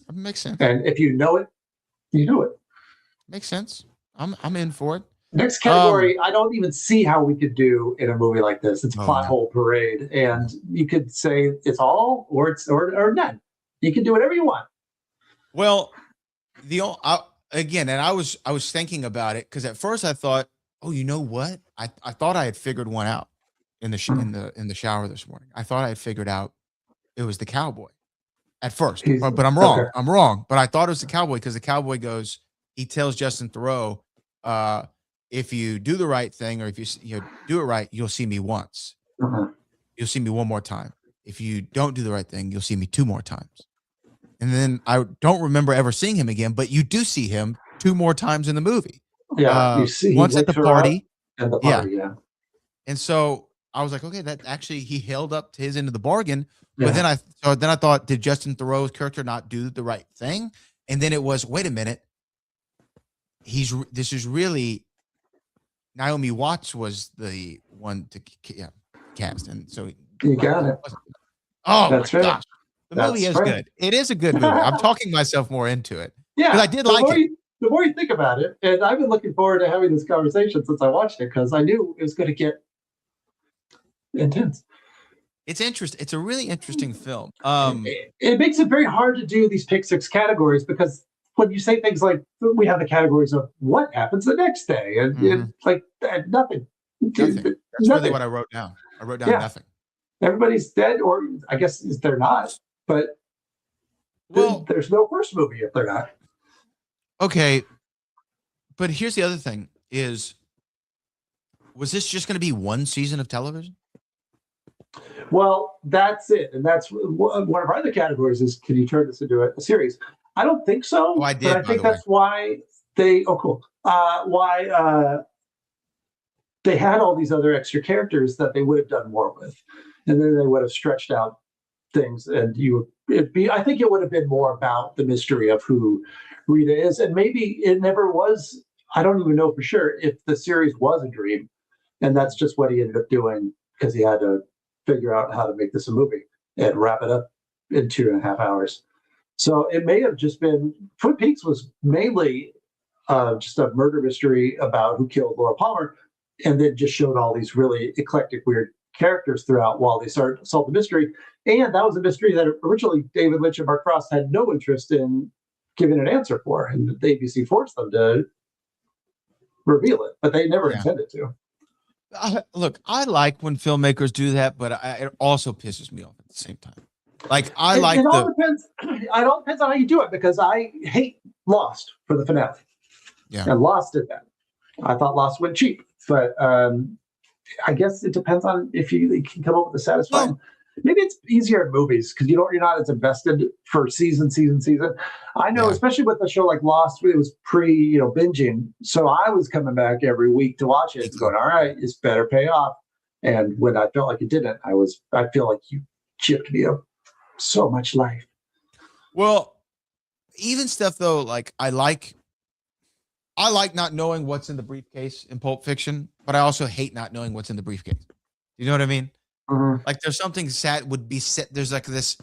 That makes sense. And if you know it, you know it. Makes sense. I'm in for it. Next category, I don't even see how we could do in a movie like this. It's plot hole parade, and you could say it's all or none. You can do whatever you want. Well, again, and I was thinking about it because at first I thought, you know what? I thought I had figured one out in the shower this morning. I thought I had figured out it was the cowboy at first, but I'm wrong. Okay. I'm wrong. But I thought it was the cowboy because the cowboy he tells Justin Theroux, if you do the right thing, or if you do it right, you'll see me once. You'll see me one more time. If you don't do the right thing, you'll see me 2 more times. And then I don't remember ever seeing him again, but you do see him 2 more times in the movie. Yeah, you see once at the party. And the party, yeah. And so I was like, okay, that actually he held up to his end of the bargain. But then I thought, did Justin Theroux's character not do the right thing? And then it was, wait a minute, this is really Naomi Watts was the one to cast, and so you got it. Oh, that's my gosh, the movie is good. It is a good movie. I'm talking myself more into it. Yeah, because I did like it. The more you think about it, and I've been looking forward to having this conversation since I watched it because I knew it was going to get intense. It's interesting. It's a really interesting film. It makes it very hard to do these Pick 6 categories because when you say things like we have the categories of what happens the next day and it's like nothing. That's really what I wrote down. I wrote down nothing. Everybody's dead, or I guess they're not. But there's no first movie if they're not. Okay, but here's the other thing: was this just going to be one season of television? Well, that's it, and that's one of our other categories is can you turn this into a series? I don't think so. Oh, I did. But I think that's why they. Oh, cool. Why they had all these other extra characters that they would have done more with, and then they would have stretched out things, and I think it would have been more about the mystery of who Rita is, and maybe it never was. I don't even know for sure if the series was a dream, and that's just what he ended up doing because he had to figure out how to make this a movie and wrap it up in 2.5 hours. So it may have just been Twin Peaks was mainly just a murder mystery about who killed Laura Palmer, and then just showed all these really eclectic, weird characters throughout while they started to solve the mystery. And that was a mystery that originally David Lynch and Mark Frost had no interest in giving an answer for, and the ABC forced them to reveal it, but they never intended to. Look, I like when filmmakers do that, but it also pisses me off at the same time. Like it all depends. It all depends on how you do it, because I hate Lost for the finale. Yeah, and Lost did that. I thought Lost went cheap, but I guess it depends on if you can come up with a satisfying. Well, maybe it's easier in movies because you're not as invested for season. I know, especially with a show like Lost, it was pre binging, so I was coming back every week to watch it, going, all right, it's better pay off. And when I felt like it didn't, I feel like you chipped me up so much life. Well, even stuff though, like I like not knowing what's in the briefcase in Pulp Fiction, but I also hate not knowing what's in the briefcase. You know what I mean? Mm-hmm. Like there's something sad would be set. There's like this.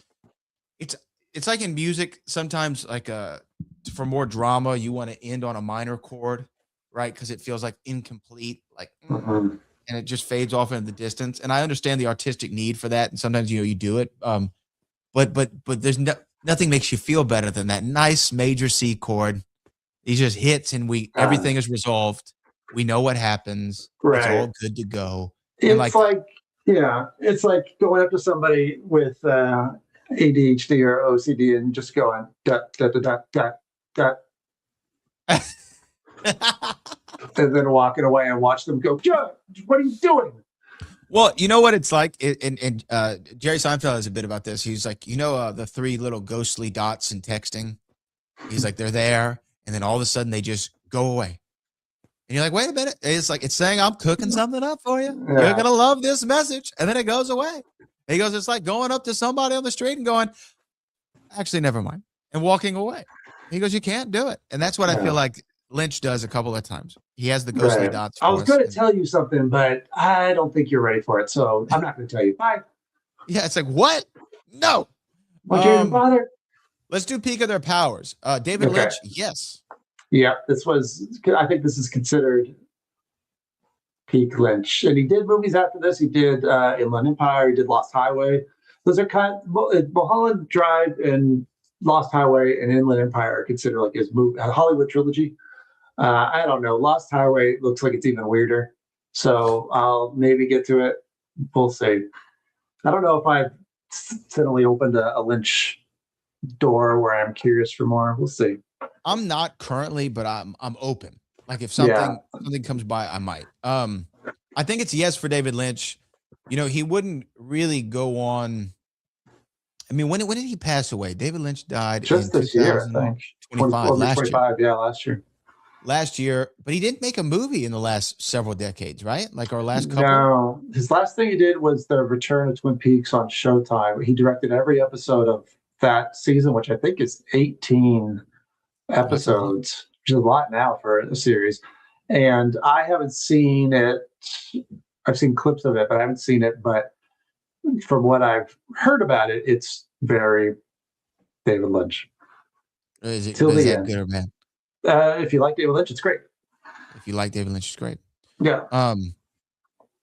It's like in music sometimes. Like for more drama, you want to end on a minor chord, right? Because it feels like incomplete, like, and it just fades off into the distance. And I understand the artistic need for that, and sometimes you do it. But there's nothing makes you feel better than that nice major C chord. He just hits, and everything is resolved. We know what happens. Right. It's all good to go. It's it's like going up to somebody with ADHD or OCD and just going dot dot dot dot dot, and then walking away and watch them go. Joe, what are you doing? Well, you know what it's like, and Jerry Seinfeld has a bit about this. He's like, the three little ghostly dots in texting. He's like, they're there, and then all of a sudden they just go away. And you're like, wait a minute. It's like, it's saying I'm cooking something up for you. Yeah. You're going to love this message. And then it goes away. And he goes, it's like going up to somebody on the street and going, actually, never mind. And walking away. He goes, you can't do it. And that's what I feel like Lynch does a couple of times. He has the ghostly dots. I was going to tell you something, but I don't think you're ready for it. So I'm not going to tell you. Bye. Yeah. It's like, what? No. Won't you even bother? Let's do peak of their powers. David Lynch. Yes. Yeah, I think this is considered peak Lynch. And he did movies after this. He did Inland Empire. He did Lost Highway. Those are Mulholland Drive and Lost Highway and Inland Empire are considered like his Hollywood trilogy. I don't know. Lost Highway looks like it's even weirder. So I'll maybe get to it. We'll see. I don't know if I've suddenly opened a Lynch door where I'm curious for more. We'll see. I'm not currently, but I'm open. Like if something comes by, I might. I think it's yes for David Lynch. He wouldn't really go on. I mean, when did he pass away? David Lynch died just in this year, I think. 25, last year. Yeah, last year. Last year, but he didn't make a movie in the last several decades, right? Like our last couple. No, his last thing he did was the return of Twin Peaks on Showtime. He directed every episode of that season, which I think is 18 episodes, which is a lot now for a series. And I haven't seen it. I've seen clips of it, but I haven't seen it. But from what I've heard about it, it's very David Lynch. Is that good or bad? If you like David Lynch, it's great. If you like David Lynch, it's great. Yeah.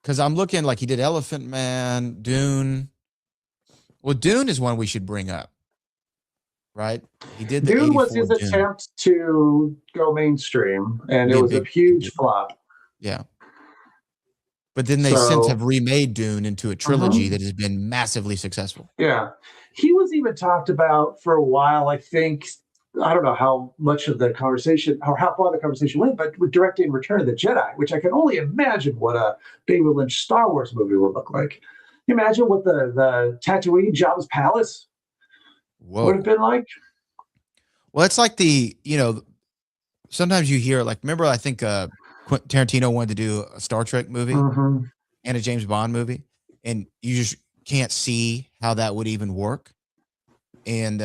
Because I'm looking like he did Elephant Man, Dune. Well, Dune is one we should bring up. Right? He did the Dune was his attempt to go mainstream, and it was a huge flop. Yeah. But then they since have remade Dune into a trilogy that has been massively successful. Yeah. He was even talked about for a while, I think. I don't know how much of the conversation or how far the conversation went, but with directing Return of the Jedi, which I can only imagine what a David Lynch Star Wars movie would look like. Can you imagine what the Tatooine Jabba's palace would have been like? Well, it's like sometimes you hear remember, I think Tarantino wanted to do a Star Trek movie and a James Bond movie, and you just can't see how that would even work. And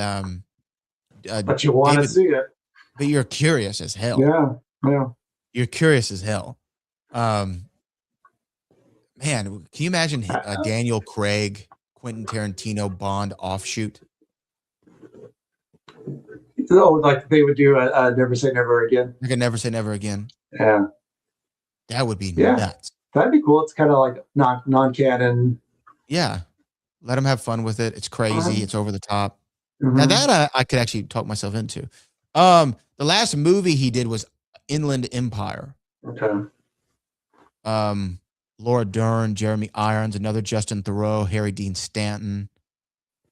but you want to see it. But you're curious as hell. Yeah. You're curious as hell. Man, can you imagine Daniel Craig, Quentin Tarantino Bond offshoot? Oh, like they would do a Never Say Never Again. Like a Never Say Never Again. Yeah. That would be nuts. That'd be cool. It's kind of like non-canon. Yeah, let him have fun with it. It's crazy. It's over the top. Mhm. Now that I could actually talk myself into. The last movie he did was Inland Empire. Okay. Laura Dern, Jeremy Irons, another Justin Theroux, Harry Dean Stanton.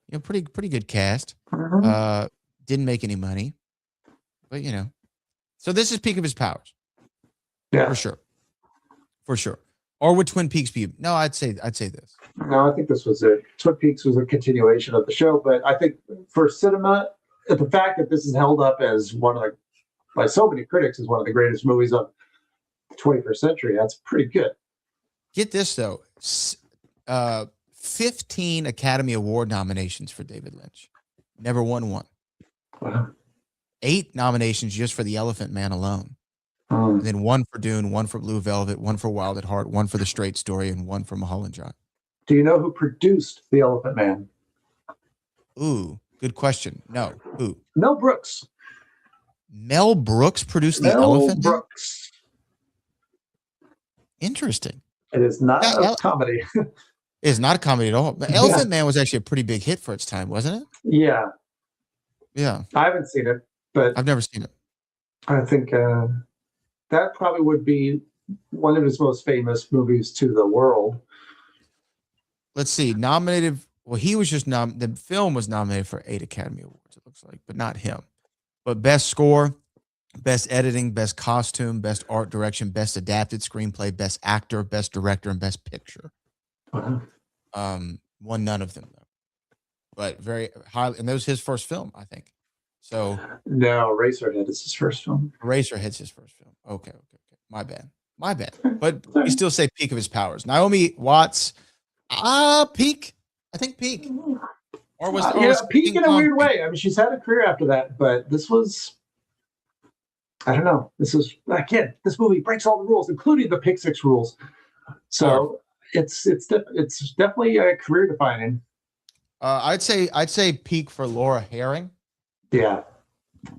You know, pretty good cast. Mhm. Didn't make any money, but you know. So this is peak of his powers. Yeah. For sure. Or would Twin Peaks be? No, I'd say this. No, I think this was it. Twin Peaks was a continuation of the show, but I think for cinema, the fact that this is held up as one of the, by so many critics, as one of the greatest movies of the 21st century, that's pretty good. Get this though, 15 Academy Award nominations for David Lynch, never won one. Wow. 8 nominations just for The Elephant Man alone. Mm. And then 1 for Dune, 1 for Blue Velvet, 1 for Wild at Heart, 1 for The Straight Story, and 1 for Mulholland Drive. Do you know who produced The Elephant Man? Ooh, good question. No, who? Mel Brooks. Mel Brooks produced The Mel Elephant Man? Brooks. Interesting. It is not a comedy. It's not a comedy at all. The Elephant Man was actually a pretty big hit for its time, wasn't it? Yeah. Yeah. I haven't seen it, but I've never seen it. I think that probably would be one of his most famous movies to the world. Let's see. Nominated. Well, he was just the film was nominated for 8 Academy Awards, it looks like, but not him. But best score, best editing, best costume, best art direction, best adapted screenplay, best actor, best director, and best picture. Won none of them though. But very highly, and that was his first film, I think. So no, Eraserhead is his first film. Eraserhead's his first film. Okay. My bad. But we still say peak of his powers. Naomi Watts, peak. I think peak. Or was peak in a weird way. I mean, she's had a career after that, but this was, I don't know. This is, again, this movie breaks all the rules, including the Pick Six rules. So it's definitely career defining. I'd say peak for Laura Herring. Yeah,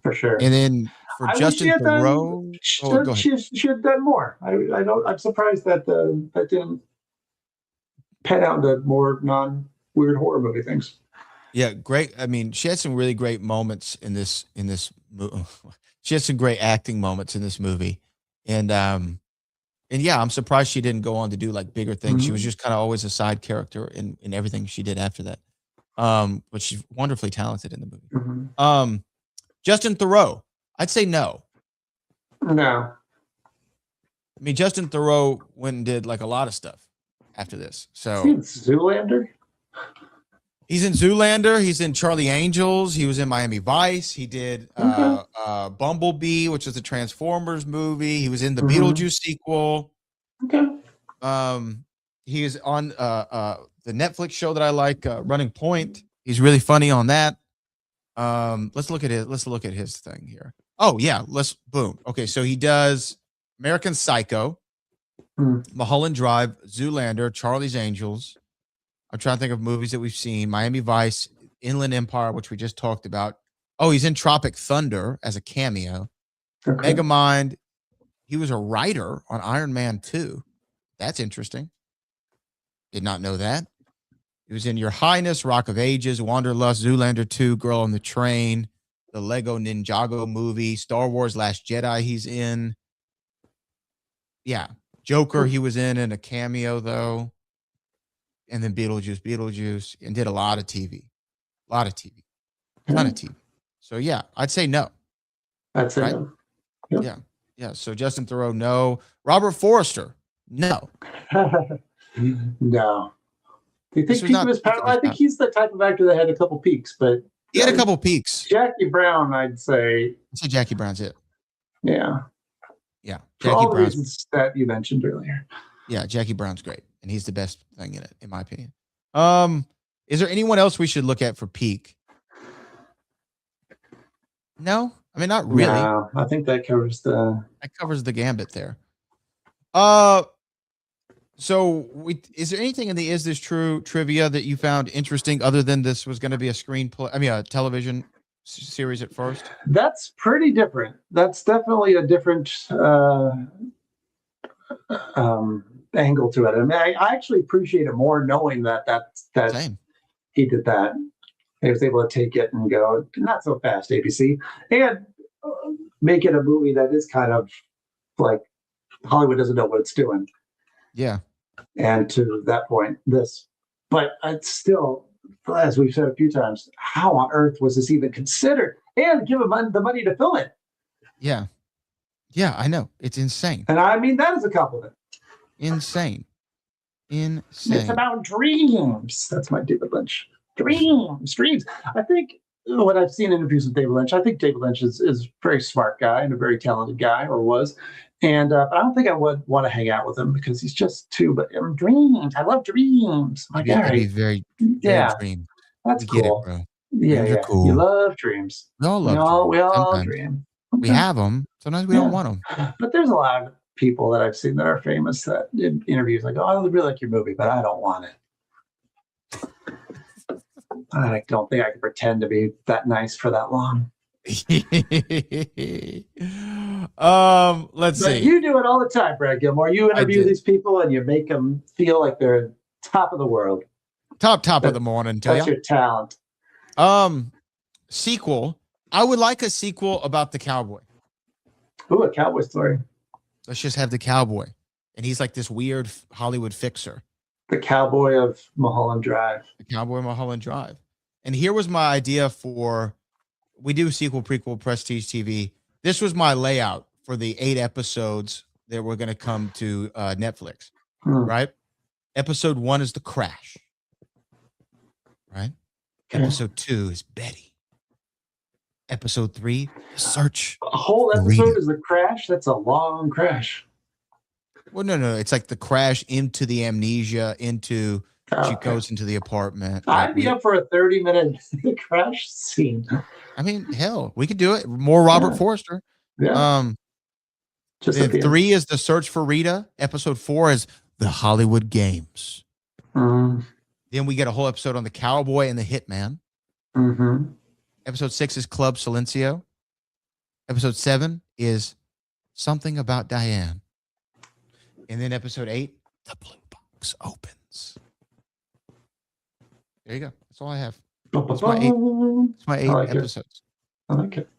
for sure. And then for Justin Theroux, she had done more. I'm surprised that that didn't pan out into more non-weird horror movie things. Yeah, great. I mean, she had some really great moments in this movie. She had some great acting moments in this movie, and yeah, I'm surprised she didn't go on to do like bigger things. She was just kind of always a side character in everything she did after that. But she's wonderfully talented in the movie. Justin Theroux, I'd say no. No. I mean, Justin Theroux went and did like a lot of stuff after this. So Zoolander. He's in Zoolander. He's in Charlie Angels. He was in Miami Vice. He did Bumblebee, which is a Transformers movie. He was in the Beetlejuice sequel. Okay. He is on the Netflix show that I like, Running Point. He's really funny on that. Let's look at his thing here. Oh yeah, boom. Okay, so he does American Psycho, Mulholland Drive, Zoolander, Charlie's Angels. I'm trying to think of movies that we've seen. Miami Vice, Inland Empire, which we just talked about. Oh, he's in Tropic Thunder as a cameo. Okay. Megamind. He was a writer on Iron Man 2. That's interesting. Did not know that. He was in Your Highness, Rock of Ages, Wanderlust, Zoolander 2, Girl on the Train, the Lego Ninjago movie, Star Wars Last Jedi he's in. Yeah. Joker he was in a cameo, though. And then Beetlejuice, and did a lot of TV. Ton of TV. So, yeah, I'd say no. I'd say right? no. Yep. Yeah. So, Justin Theroux, no. Robert Forster, no. No. Do you think peak of his power? I think he's the type of actor that had a couple peaks, but he had a couple peaks. Jackie Brown, I'd say Jackie Brown's it. Yeah. Yeah. For all the reasons that you mentioned earlier. Yeah, Jackie Brown's great, and he's the best thing in it, in my opinion. Is there anyone else we should look at for peak? No, I mean not really. No, I think that covers the gambit there. So is there anything in the Is This True trivia that you found interesting other than this was going to be a screenplay? I mean, a television series at first? That's pretty different. That's definitely a different angle to it. I mean, I actually appreciate it more knowing that Same. he did that. He was able to take it and go, not so fast, ABC, and make it a movie that is kind of like Hollywood doesn't know what it's doing. Yeah. And to that point, this. But it's still, as we've said a few times, how on earth was this even considered? And give him the money to film it. Yeah. Yeah, I know. It's insane. And I mean, that is a compliment. Insane. It's about dreams. That's my David Lynch. Dreams. I think when I've seen interviews with David Lynch, I think David Lynch is a very smart guy and a very talented guy, or was. And I don't think I would want to hang out with him because he's just too. But dreams. I love dreams. Like, all right. Very dream. That's We get cool. it, bro. Yeah, Dreams are cool. You love dreams. We all love We dreams. all Sometimes. dream. We have them. Sometimes we don't want them. But there's a lot of people that I've seen that are famous that in interviews like, oh, I really like your movie, but I don't want it. I don't think I can pretend to be that nice for that long. Let's see. You do it all the time, Brad Gilmore. You interview do. these people and you make them feel like they're top of the world. Top of the morning. That's your talent. Sequel. I would like a sequel about the cowboy. Ooh, a cowboy story. Let's just have the cowboy, and he's like this weird Hollywood fixer. The cowboy of Mulholland Drive. The cowboy of Mulholland Drive. And here was my idea for. We do sequel, prequel, prestige TV. This was my layout for the 8 episodes that were going to come to Netflix. Right. Episode 1 is the crash. Right. Okay. Episode 2 is Betty. Episode 3, search. A whole for episode Rita. is the crash. That's a long crash. Well, no. It's like the crash into the amnesia, into she Okay. goes into the apartment. I'd be up for a 30-minute crash scene. I mean, hell, we could do it. More Robert Yeah. Forster. Yeah. Just Then at the end. 3 is the search for Rita. Episode 4 is the Hollywood Games. Mhm. Then we get a whole episode on the cowboy and the hitman. Mhm. Episode 6 is Club Silencio. Episode 7 is something about Diane. And then episode 8, the blue box opens. There you go. That's all I have. That's my 8. That's my 8 I like it. episodes. I like it.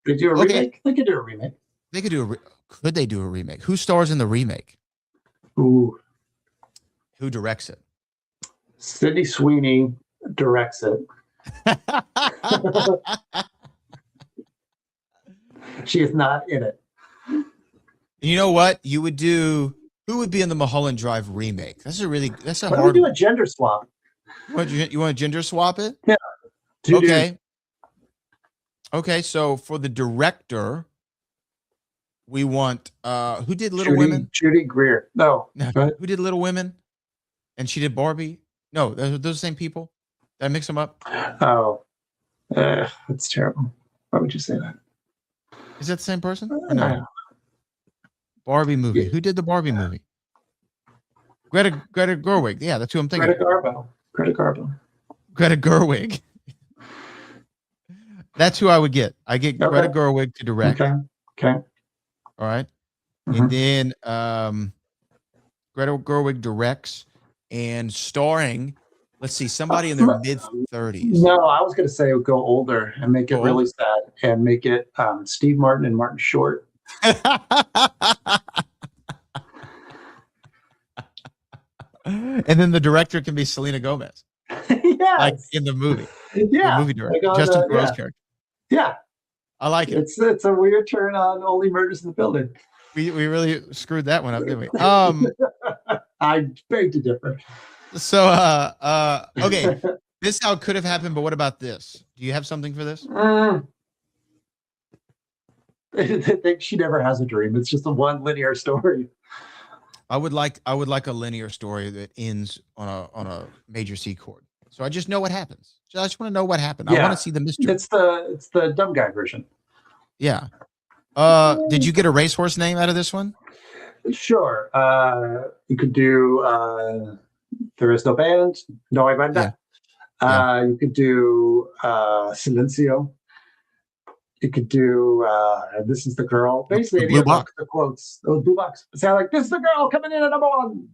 They do a Okay. remake? They could do a remake. They could do could they do a remake? Who stars in the remake? Ooh. Who directs it? Sydney Sweeney directs it. She is not in it. You know what? You would do. Who would be in the Mulholland Drive remake? That's a Why don't we hard do one. a gender swap? You want to gender swap it? Yeah. Two dudes. Okay. Okay. So for the director, we want who did Little Women? Judy Greer. No. No, Go ahead. who did Little Women? And she did Barbie. No, those the same people. Did I mix them up? Oh. That's terrible. Why would you say that? Is that the same person? Or no. Barbie movie. Yeah. Who did the Barbie movie? Greta Gerwig. Yeah, that's who I'm thinking. Greta Garbo. Greta Gerwig. That's who I would get. I get Okay. Greta Gerwig to direct. Okay. All right. Mhm. And then Greta Gerwig directs and starring, let's see, somebody in their mid 30s. No, I was going to say go older and make it Go really sad and make it Steve Martin and Martin Short. And then the director can be Selena Gomez, Yes. like in the movie. Yeah. The movie director. Like on Justin the- Gro's yeah. character. Yeah. I like it. It's a weird turn on Only Murders in the Building. We really screwed that one up, didn't we? I beg to differ. So okay. This is how it could have happened, but what about this? Do you have something for this? She never has a dream. It's just a one linear story. I would like a linear story that ends on a major C chord. So I just know what happens. I just want to know what happened. I Yeah. want to see the mystery. It's the dumb guy version. Yeah. Did you get a racehorse name out of this one? Sure. You could do There Is No Band, No Hay Banda. You could do Silencio. You could do "This Is the Girl." Basically, The any Blue of Box. the quotes, those blue box sound like "This is the girl coming in at number one."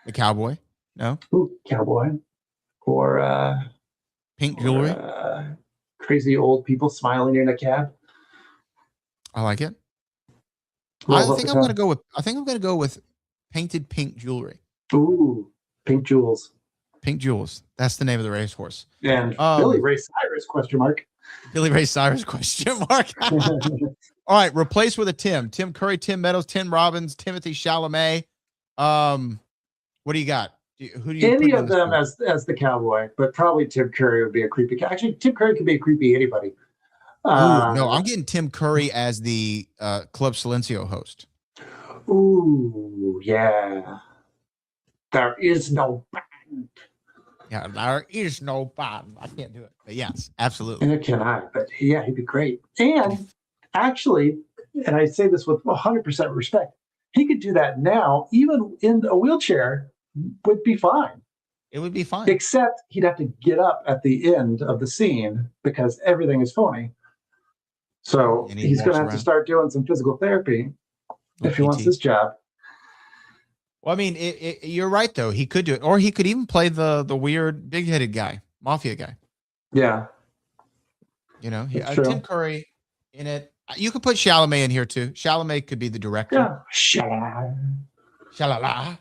The cowboy. No. Ooh, cowboy, or Pink jewelry. crazy old people smiling in a cab. I like it. Roll I up think the I'm gonna top. go with. I think I'm gonna go with painted pink jewelry. Ooh, pink jewels. Pink jewels. That's the name of the racehorse. And Billy Ray Cyrus, question mark. Billy Ray Cyrus question mark. All right, replace with a Tim. Tim Curry, Tim Meadows, Tim Robbins, Timothy Chalamet. What do you got? Who do you Any put of them as the cowboy, but probably Tim Curry would be a creepy. Actually, Tim Curry could be a creepy anybody. Ooh, no, I'm getting Tim Curry as the Club Silencio host. Ooh, yeah. There is no band. Yeah, there is no bottom. I can't do it. But yes, absolutely. And can I? But yeah, he'd be great. And actually, and I say this with 100% respect, he could do that now, even in a wheelchair, would be fine. It would be fine. Except he'd have to get up at the end of the scene because everything is phony. So And he he's going to walks have to around. start doing some physical therapy if he wants PT. this job. Well, I mean, you're right though. He could do it, or he could even play the weird big-headed guy, mafia guy. Yeah. You know, That's true. Tim Curry in it. You could put Chalamet in here too. Chalamet could be the director. Yeah. Shalala.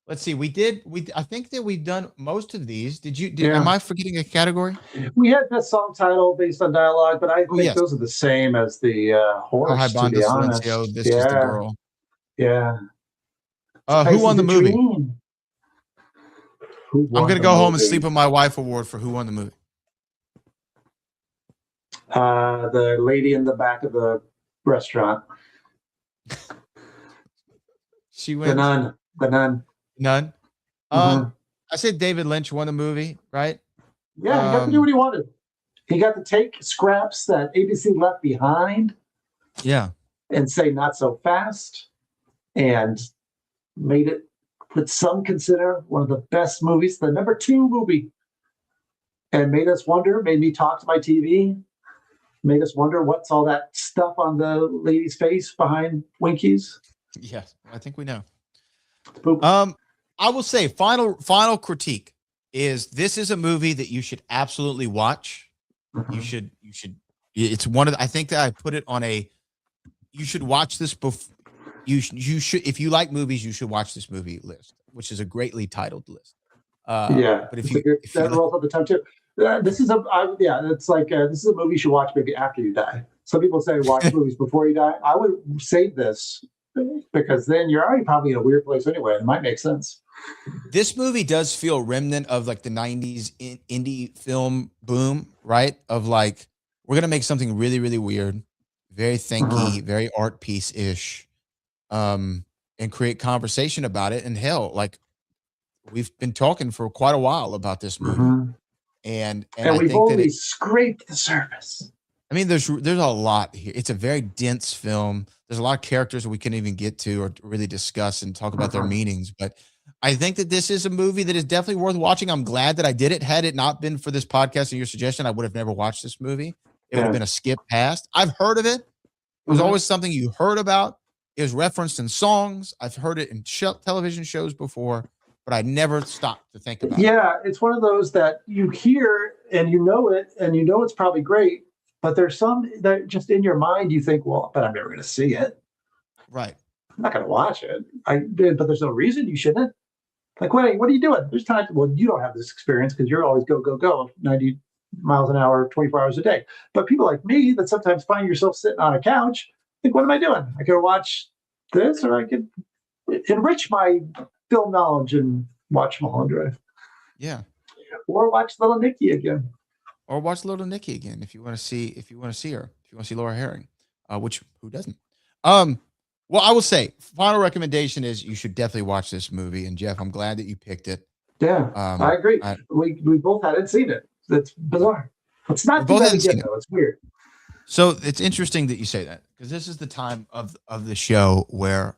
Let's see. I think that we've done most of these. Yeah. Am I forgetting a category? We had best song title based on dialogue, but I think yes. those are the same as the horse, Hi, to Banda be honest. Silencio. This yeah. is the girl. Yeah. Who won the movie? Who won I'm gonna the go home and movie? sleep with my wife award for who won the movie. The lady in the back of the restaurant. She The wins. nun. The nun. None. Mhm. I said David Lynch won the movie, right? Yeah, he got to do what he wanted. He got to take scraps that ABC left behind Yeah. and say not so fast, and made it what some consider one of the best movies, the number 2 movie, and made us wonder, made me talk to my TV, made us wonder what's all that stuff on the lady's face behind Winkies. Yes, I think we know. Boop. I will say final critique is this is a movie that you should absolutely watch. You should it's one of the, I think that I put it on you should watch this before you should if you like movies, you should watch this movie list, which is a greatly titled list. Yeah, but if that rolls off the tongue too. This is it's like this is a movie you should watch maybe after you die. Some people say watch movies before you die. I would save this because then you're already probably in a weird place anyway. It might make sense. This movie does feel remnant of like the 90s indie film boom, right? Of like, we're going to make something really, really weird, very thinky, very art piece-ish, and create conversation about it. And hell, like we've been talking for quite a while about this movie. And I we've think only scraped the surface. I mean, there's a lot here. It's a very dense film. There's a lot of characters that we can't even get to or really discuss and talk about their meanings. But I think that this is a movie that is definitely worth watching. I'm glad that I did it. Had it not been for this podcast and your suggestion, I would have never watched this movie. It would have been a skip past. I've heard of it. It was always something you heard about. It was referenced in songs. I've heard it in television shows before, but I never stopped to think about it. Yeah, it's one of those that you hear and you know it and you know it's probably great, but there's some that just in your mind you think, well, but I'm never going to see it. Right. I'm not going to watch it. But there's no reason you shouldn't. Like, wait, what are you doing? There's times, well, you don't have this experience because you're always go, go, go, 90 miles an hour, 24 hours a day. But people like me that sometimes find yourself sitting on a couch, think, what am I doing? I could watch this, or I could enrich my film knowledge and watch Mulholland Drive. Yeah. Or watch Little Nicky again. Or watch Little Nicky again if you want to see her, if you want to see Laura Herring, which who doesn't? Well, I will say, final recommendation is you should definitely watch this movie. And Jeff, I'm glad that you picked it. Yeah, I agree. We both hadn't seen it. That's bizarre. It's not too bad again, though. It's weird. So it's interesting that you say that because this is the time of the show where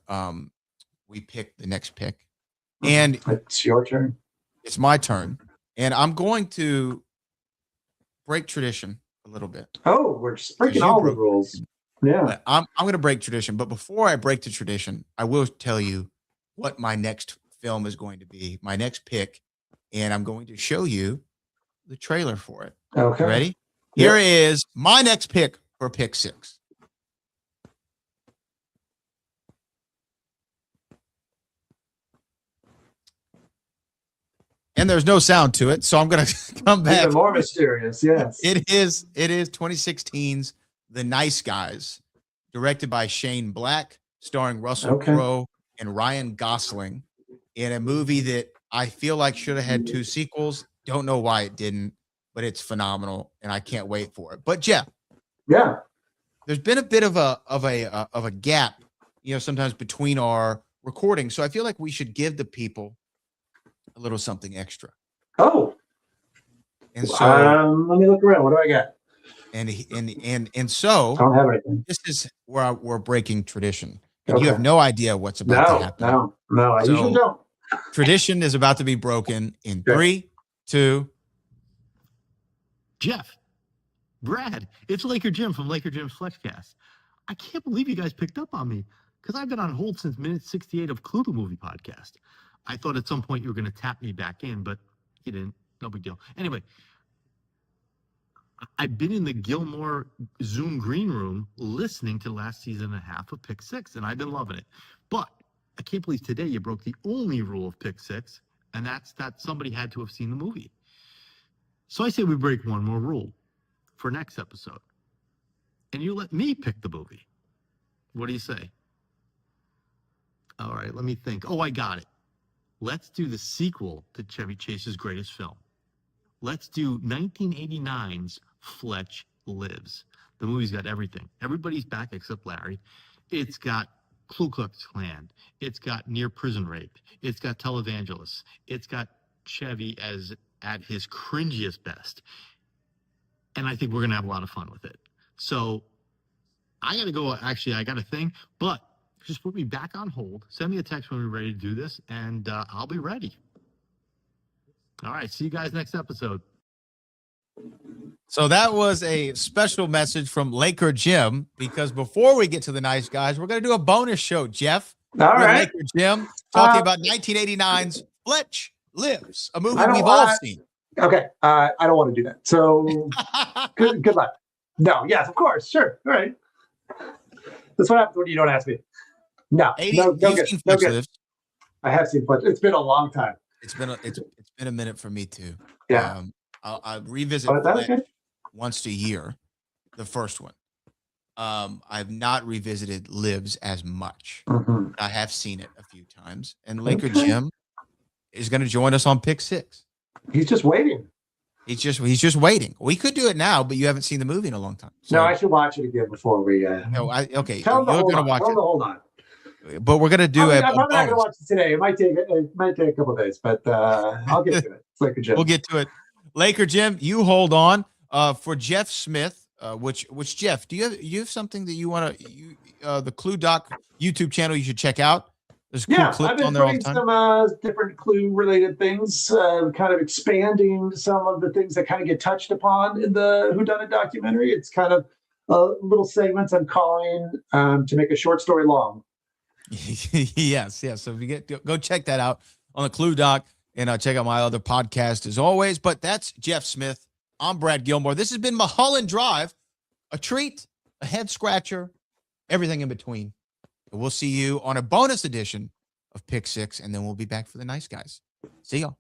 we pick the next pick, and it's your turn. It's my turn, and I'm going to break tradition a little bit. Oh, we're just breaking You all the broke rules. tradition. Yeah. But I'm going to break tradition. But before I break the tradition, I will tell you what my next film is going to be, my next pick, and I'm going to show you the trailer for it. Okay. You ready? Yep. Here is my next pick for pick 6. And there's no sound to it, so I'm going to come back. Even more mysterious, yes. It is 2016's The Nice Guys, directed by Shane Black, starring Russell Crowe and Ryan Gosling, in a movie that I feel like should have had 2 sequels. Don't know why it didn't, but it's phenomenal, and I can't wait for it. But Jeff, yeah, there's been a bit of a gap, sometimes between our recordings. So I feel like we should give the people a little something extra. Oh, and so let me look around. What do I got? And so I don't have anything. This is where we're breaking tradition. And you have no idea what's about to happen. No, I usually don't. Tradition is about to be broken in 3, 2. Jeff, Brad, it's Laker Jim from Laker Jim's Flexcast. I can't believe you guys picked up on me because I've been on hold since minute 68 of Clue the Movie Podcast. I thought at some point you were going to tap me back in, but you didn't. No big deal. Anyway, I've been in the Gilmore Zoom green room listening to the last season and a half of Pick 6, and I've been loving it. But I can't believe today you broke the only rule of Pick 6, and that's that somebody had to have seen the movie. So I say we break one more rule for next episode, and you let me pick the movie. What do you say? All right, let me think. Oh, I got it. Let's do the sequel to Chevy Chase's greatest film. Let's do 1989's Fletch Lives. The movie's got everything. Everybody's back except Larry. It's got Ku Klux Klan. It's got near prison rape. It's got televangelists. It's got Chevy as at his cringiest best. And I think we're going to have a lot of fun with it. So I got to go. Actually, I got a thing, but just put me back on hold. Send me a text when we're ready to do this, and I'll be ready. All right. See you guys next episode. So that was a special message from Laker Jim, because before we get to the Nice Guys, we're going to do a bonus show, Jeff. All right. Laker Jim talking about 1989's Fletch Lives, a movie we've all seen. Okay. I don't want to do that. So good luck. No. Yes, of course. Sure. All right. That's what happens when you don't ask me. No. No good. I have seen Fletch. It's been a long time. It's been a minute for me too. Yeah. I revisit Fletch once a year, the first one. I've not revisited Lives as much. Mm-hmm. I have seen it a few times, and Laker Jim is going to join us on Pick 6. He's just waiting. He's just waiting. We could do it now, but you haven't seen the movie in a long time. So, no, I should watch it again before we. No, okay. Tell You're going to watch it. Hold on. But we're going to do it. I'm not going to watch it today. It might take a couple of days, but I'll get to it. Laker Jim. We'll get to it. Laker Jim, you hold on. For Jeff Smith, which Jeff, do you have something that you want to the Clue Doc YouTube channel you should check out? There's cool clips I've been on there all the putting time. some different Clue related things, kind of expanding some of the things that kind of get touched upon in the Whodunit documentary. It's kind of little segments I'm calling to make a short story long. yes. So if you go check that out on the Clue Doc, and check out my other podcast as always. But that's Jeff Smith. I'm Brad Gilmore. This has been Mulholland Drive, a treat, a head scratcher, everything in between. We'll see you on a bonus edition of Pick 6, and then we'll be back for the Nice Guys. See y'all.